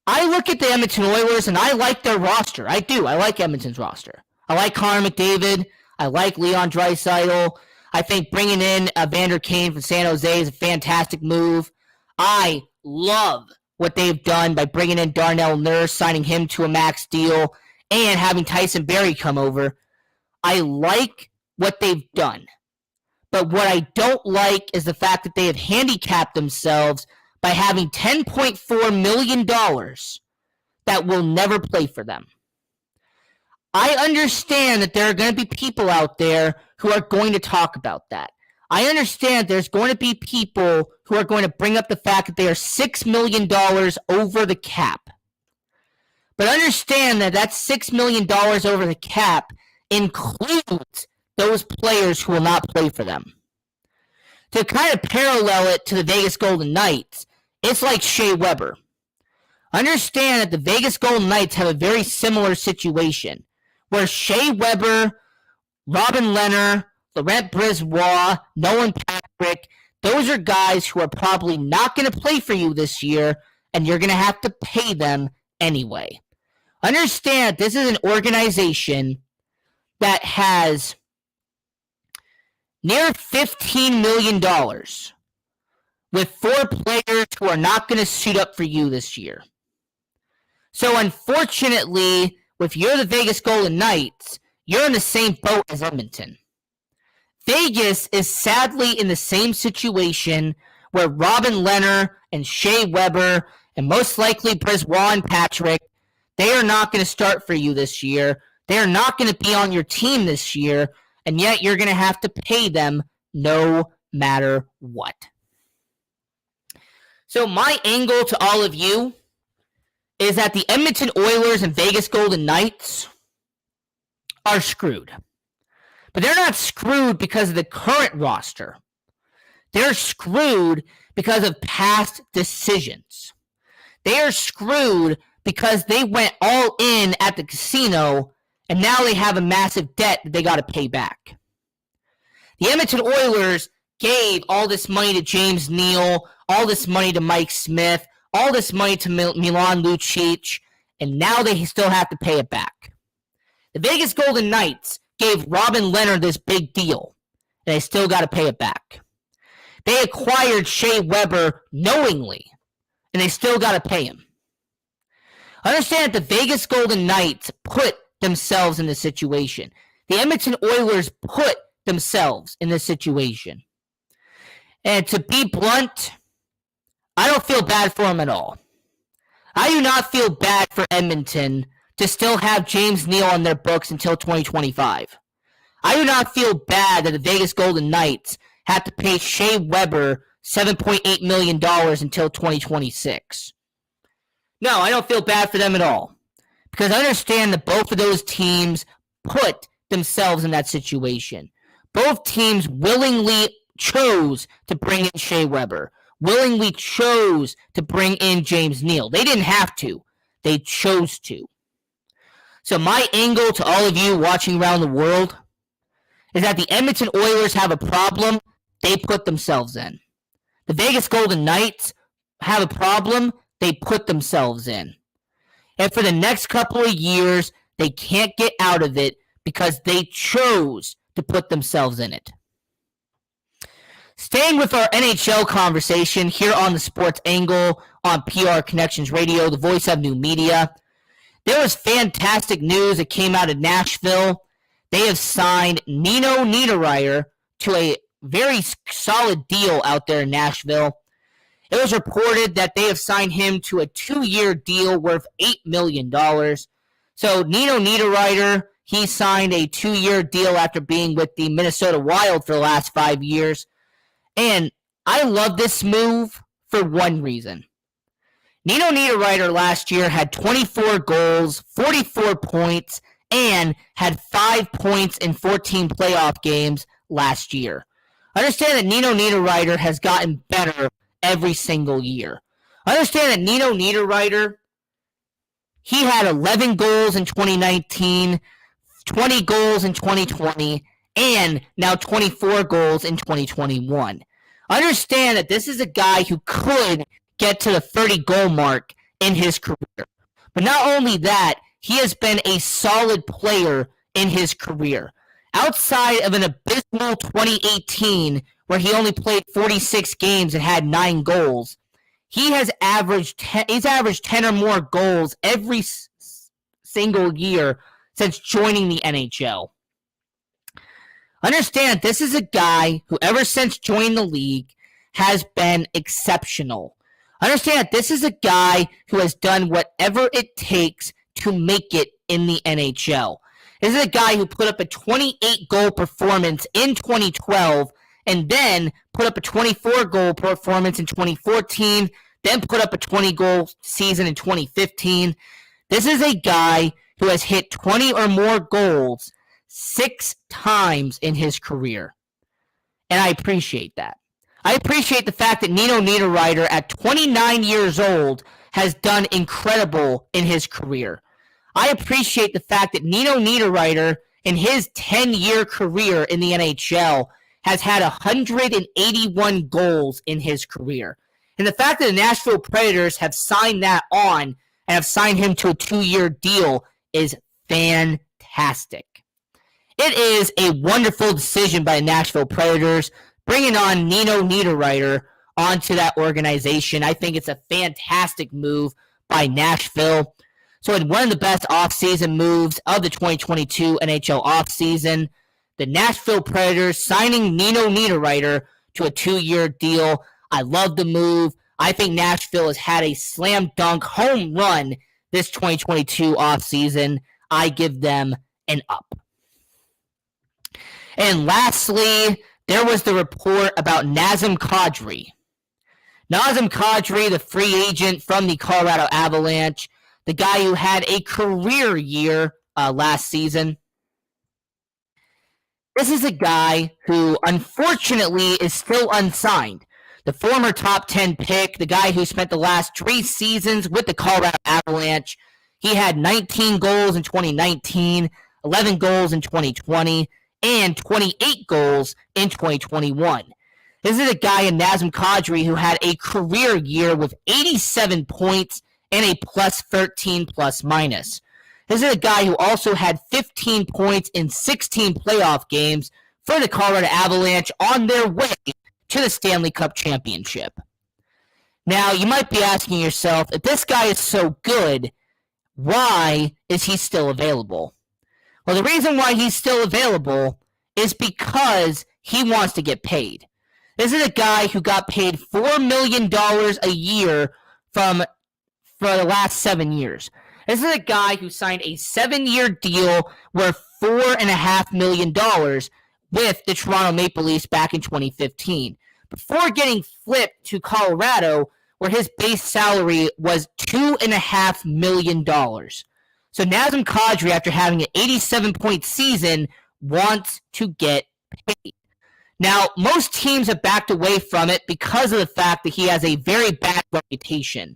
I look at the Edmonton Oilers and I like their roster. I do. I like Edmonton's roster. I like Connor McDavid. I like Leon Draisaitl. I think bringing in Evander Kane from San Jose is a fantastic move. I love what they've done by bringing in Darnell Nurse, signing him to a max deal, and having Tyson Barrie come over. I like what they've done. But what I don't like is the fact that they have handicapped themselves by having $10.4 million that will never play for them. I understand that there are going to be people out there who are going to talk about that. I understand there's going to be people who are going to bring up the fact that they are $6 million over the cap. But understand that that $6 million over the cap includes those players who will not play for them. To kind of parallel it to the Vegas Golden Knights, it's like Shea Weber. Understand that the Vegas Golden Knights have a very similar situation, where Shea Weber, Robin Lehner, Laurent Brisebois, Nolan Patrick, those are guys who are probably not going to play for you this year, and you're going to have to pay them anyway. Understand this is an organization that has near $15 million with 4 players who are not going to suit up for you this year. So unfortunately, if you're the Vegas Golden Knights, you're in the same boat as Edmonton. Vegas is sadly in the same situation where Robin Lehner and Shea Weber and most likely Brisebois and Patrick, they are not going to start for you this year. They are not going to be on your team this year, and yet you're going to have to pay them no matter what. So my angle to all of you is that the Edmonton Oilers and Vegas Golden Knights are screwed. But they're not screwed because of the current roster. They're screwed because of past decisions. They are screwed because they went all in at the casino, and now they have a massive debt that they got to pay back. The Edmonton Oilers gave all this money to James Neal, all this money to Mike Smith, all this money to Milan Lucic, and now they still have to pay it back. The Vegas Golden Knights gave Robin Leonard this big deal, and they still got to pay it back. They acquired Shea Weber knowingly, and they still got to pay him. Understand that the Vegas Golden Knights put themselves in this situation. The Edmonton Oilers put themselves in this situation. And to be blunt, I don't feel bad for them at all. I do not feel bad for Edmonton to still have James Neal on their books until 2025. I do not feel bad that the Vegas Golden Knights have to pay Shea Weber $7.8 million until 2026. No, I don't feel bad for them at all. Because I understand that both of those teams put themselves in that situation. Both teams willingly chose to bring in Shea Weber, willingly chose to bring in James Neal. They didn't have to. They chose to. So my angle to all of you watching around the world is that the Edmonton Oilers have a problem they put themselves in. The Vegas Golden Knights have a problem they put themselves in. And for the next couple of years, they can't get out of it because they chose to put themselves in it. Staying with our NHL conversation here on the Sports Angle on PR Connections Radio, the voice of new media, there was fantastic news that came out of Nashville. They have signed Nino Niederreiter to a very solid deal out there in Nashville. It was reported that they have signed him to a 2-year deal worth $8 million. So Nino Niederreiter, he signed a 2-year deal after being with the Minnesota Wild for the last 5 years. And I love this move for one reason. Nino Niederreiter last year had 24 goals, 44 points, and had 5 points in 14 playoff games last year. Understand that Nino Niederreiter has gotten better every single year. Understand that Nino Niederreiter, he had 11 goals in 2019, 20 goals in 2020, and now 24 goals in 2021. Understand that this is a guy who could get to the 30-goal mark in his career. But not only that, he has been a solid player in his career. Outside of an abysmal 2018 where he only played 46 games and had 9 goals, he's averaged 10 or more goals every single year since joining the NHL. Understand, this is a guy who ever since joining the league has been exceptional. Understand that this is a guy who has done whatever it takes to make it in the NHL. This is a guy who put up a 28-goal performance in 2012 and then put up a 24-goal performance in 2014, then put up a 20-goal season in 2015. This is a guy who has hit 20 or more goals 6 times in his career. And I appreciate that. I appreciate the fact that Nino Niederreiter at 29 years old has done incredible in his career. I appreciate the fact that Nino Niederreiter in his 10-year career in the NHL has had 181 goals in his career. And the fact that the Nashville Predators have signed that on and have signed him to a 2-year deal is fantastic. It is a wonderful decision by the Nashville Predators, bringing on Nino Niederreiter onto that organization. I think it's a fantastic move by Nashville. So in one of the best offseason moves of the 2022 NHL offseason, the Nashville Predators signing Nino Niederreiter to a 2-year deal. I love the move. I think Nashville has had a slam dunk home run this 2022 offseason. I give them an up. And lastly, there was the report about Nazem Kadri. Nazem Kadri, the free agent from the Colorado Avalanche, the guy who had a career year last season. This is a guy who, unfortunately, is still unsigned. the former top 10 pick, the guy who spent the last 3 seasons with the Colorado Avalanche. He had 19 goals in 2019, 11 goals in 2020, and 28 goals in 2021. This is a guy in Nazem Kadri who had a career year with 87 points and a plus 13 plus minus. This is a guy who also had 15 points in 16 playoff games for the Colorado Avalanche on their way to the Stanley Cup Championship. Now, you might be asking yourself, if this guy is so good, why is he still available? Well, the reason why he's still available is because he wants to get paid. This is a guy who got paid $4 million a year for the last 7 years. This is a guy who signed a 7-year deal worth $4.5 million with the Toronto Maple Leafs back in 2015, before getting flipped to Colorado, where his base salary was $2.5 million. So Nazem Kadri, after having an 87-point season, wants to get paid. Now, most teams have backed away from it because of the fact that he has a very bad reputation.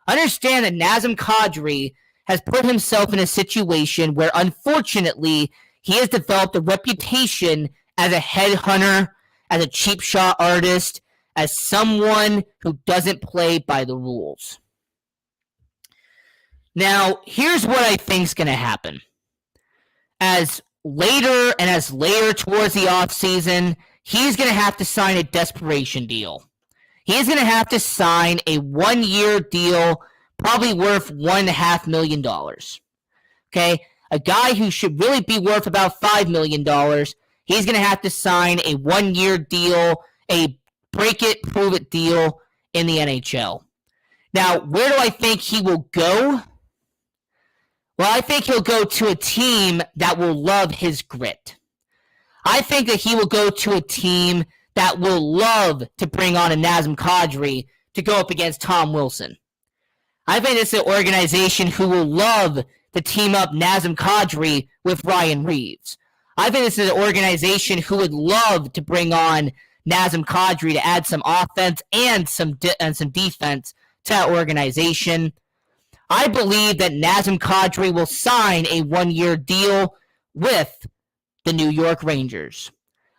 Understand that Nazem Kadri has put himself in a situation where, unfortunately, he has developed a reputation as a headhunter, as a cheap shot artist, as someone who doesn't play by the rules. Now, here's what I think is going to happen. As later towards the offseason, he's going to have to sign a desperation deal. He's going to have to sign a 1-year deal, probably worth $1.5 million. Okay? A guy who should really be worth about $5 million, he's going to have to sign a 1-year deal, a break-it-prove-it deal in the NHL. Now, where do I think he will go? Well, I think he'll go to a team that will love his grit. I think that he will go to a team that will love to bring on a Nazem Kadri to go up against Tom Wilson. I think this is an organization who will love to team up Nazem Kadri with Ryan Reeves. I think this is an organization who would love to bring on Nazem Kadri to add some offense and some defense to that organization. I believe that Nazem Kadri will sign a 1-year deal with the New York Rangers.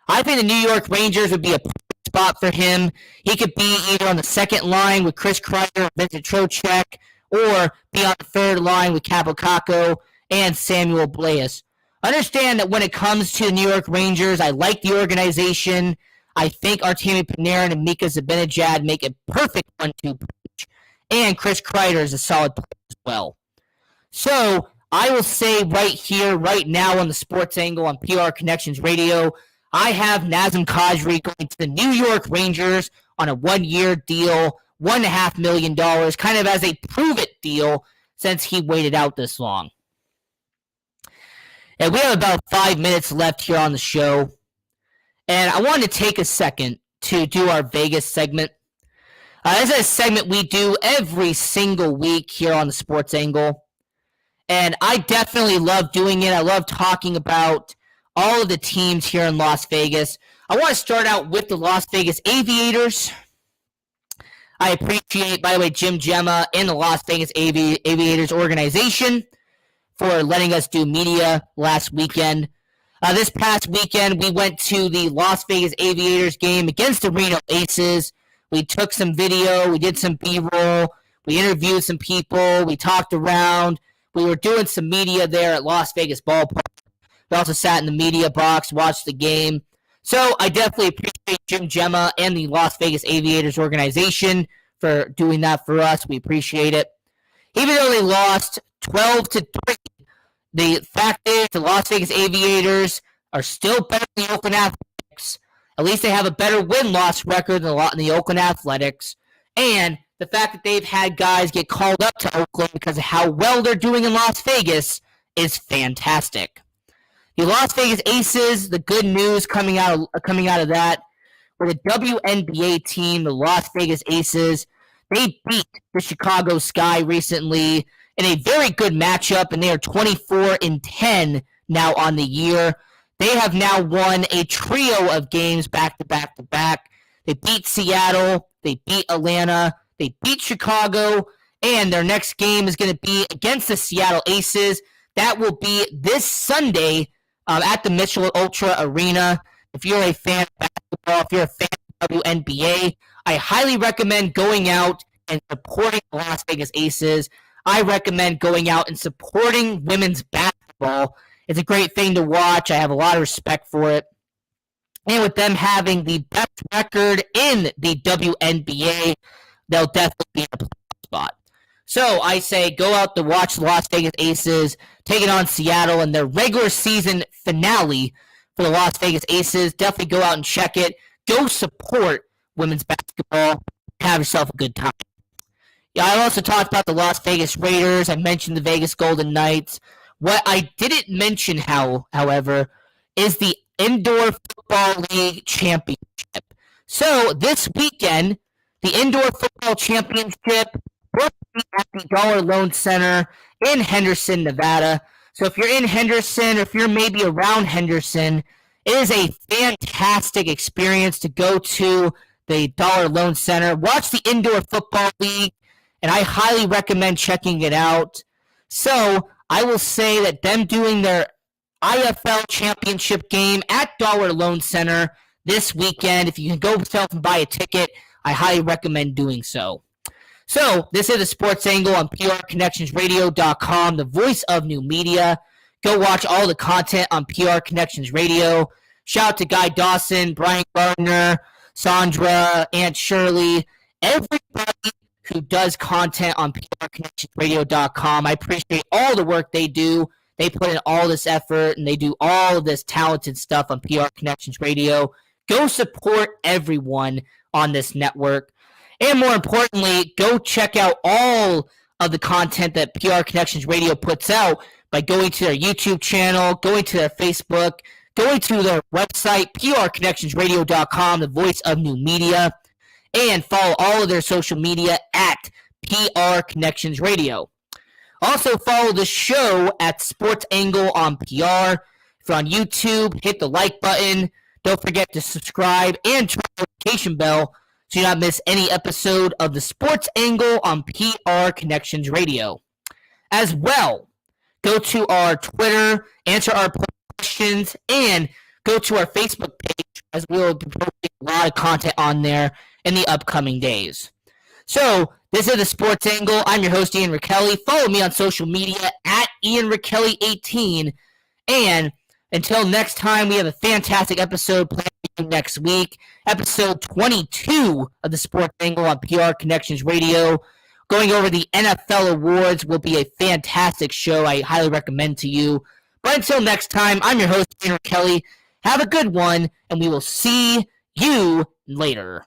I think the New York Rangers would be a perfect spot for him. He could be either on the second line with Chris Kreider, Vincent Trocheck, or be on the third line with Kaapo Kakko and Samuel Blais. Understand that when it comes to the New York Rangers, I like the organization. I think Artemi Panarin and Mika Zibanejad make a perfect 1-2 punch. And Chris Kreider is a solid player as well. So, I will say right here, right now on the Sports Angle on PR Connections Radio, I have Nazem Kadri going to the New York Rangers on a 1-year deal, $1.5 million, kind of as a prove-it deal since he waited out this long. And we have about 5 minutes left here on the show. And I wanted to take a second to do our Vegas segment. This is a segment we do every single week here on the Sports Angle. And I definitely love doing it. I love talking about all of the teams here in Las Vegas. I want to start out with the Las Vegas Aviators. I appreciate, by the way, Jim Gemma and the Las Vegas Aviators organization for letting us do media last weekend. This past weekend, we went to the Las Vegas Aviators game against the Reno Aces. We took some video. We did some B-roll. We interviewed some people. We talked around. We were doing some media there at Las Vegas Ballpark. We also sat in the media box, watched the game. So I definitely appreciate Jim Gemma and the Las Vegas Aviators organization for doing that for us. We appreciate it. Even though they lost 12-3, the fact is the Las Vegas Aviators are still better than the Oakland Athletics. At least they have a better win-loss record than the Oakland Athletics. And the fact that they've had guys get called up to Oakland because of how well they're doing in Las Vegas is fantastic. The Las Vegas Aces, the good news coming out of that, were the WNBA team, the Las Vegas Aces. They beat the Chicago Sky recently in a very good matchup, and they are 24-10 now on the year. They have now won a trio of games back-to-back-to-back. They beat Seattle. They beat Atlanta. They beat Chicago. And their next game is going to be against the Seattle Aces. That will be this Sunday at the Mitchell Ultra Arena. If you're a fan of basketball, if you're a fan of WNBA, I highly recommend going out and supporting the Las Vegas Aces. I recommend going out and supporting women's basketball. It's a great thing to watch. I have a lot of respect for it. And with them having the best record in the WNBA, they'll definitely be in a playoff spot. So I say go out to watch the Las Vegas Aces taking on Seattle in their regular season finale for the Las Vegas Aces. Definitely go out and check it. Go support women's basketball. Have yourself a good time. Yeah, I also talked about the Las Vegas Raiders. I mentioned the Vegas Golden Knights. What I didn't mention, however, is the Indoor Football League Championship. So this weekend, the Indoor Football Championship will be at the Dollar Loan Center in Henderson, Nevada. So if you're in Henderson, or if you're maybe around Henderson, it is a fantastic experience to go to the Dollar Loan Center. Watch the Indoor Football League, and I highly recommend checking it out. So I will say that them doing their IFL championship game at Dollar Loan Center this weekend, if you can go yourself and buy a ticket, I highly recommend doing so. So this is the Sports Angle on PRConnectionsRadio.com, the voice of new media. Go watch all the content on PR Connections Radio. Shout out to Guy Dawson, Brian Gardner, Sandra, Aunt Shirley, everybody who does content on PRConnectionsRadio.com. I appreciate all the work they do. They put in all this effort, and they do all of this talented stuff on PR Connections Radio. Go support everyone on this network. And more importantly, go check out all of the content that PR Connections Radio puts out by going to their YouTube channel, going to their Facebook, going to their website, prconnectionsradio.com, the voice of new media, and follow all of their social media at PR Connections Radio. Also follow the show at Sports Angle on PR. If you're on YouTube, hit the like button. Don't forget to subscribe and turn the notification bell so you not miss any episode of the Sports Angle on PR Connections Radio. As well, go to our Twitter, answer our questions, and go to our Facebook page, as we will be posting a lot of content on there in the upcoming days. So, this is the Sports Angle. I'm your host, Ian Rickelli. Follow me on social media at IanRickelli18. And until next time, we have a fantastic episode planned for you next week. Episode 22 of the Sports Angle on PR Connections Radio. Going over the NFL awards will be a fantastic show. I highly recommend to you. But until next time, I'm your host, Ian Rickelli. Have a good one, and we will see you later.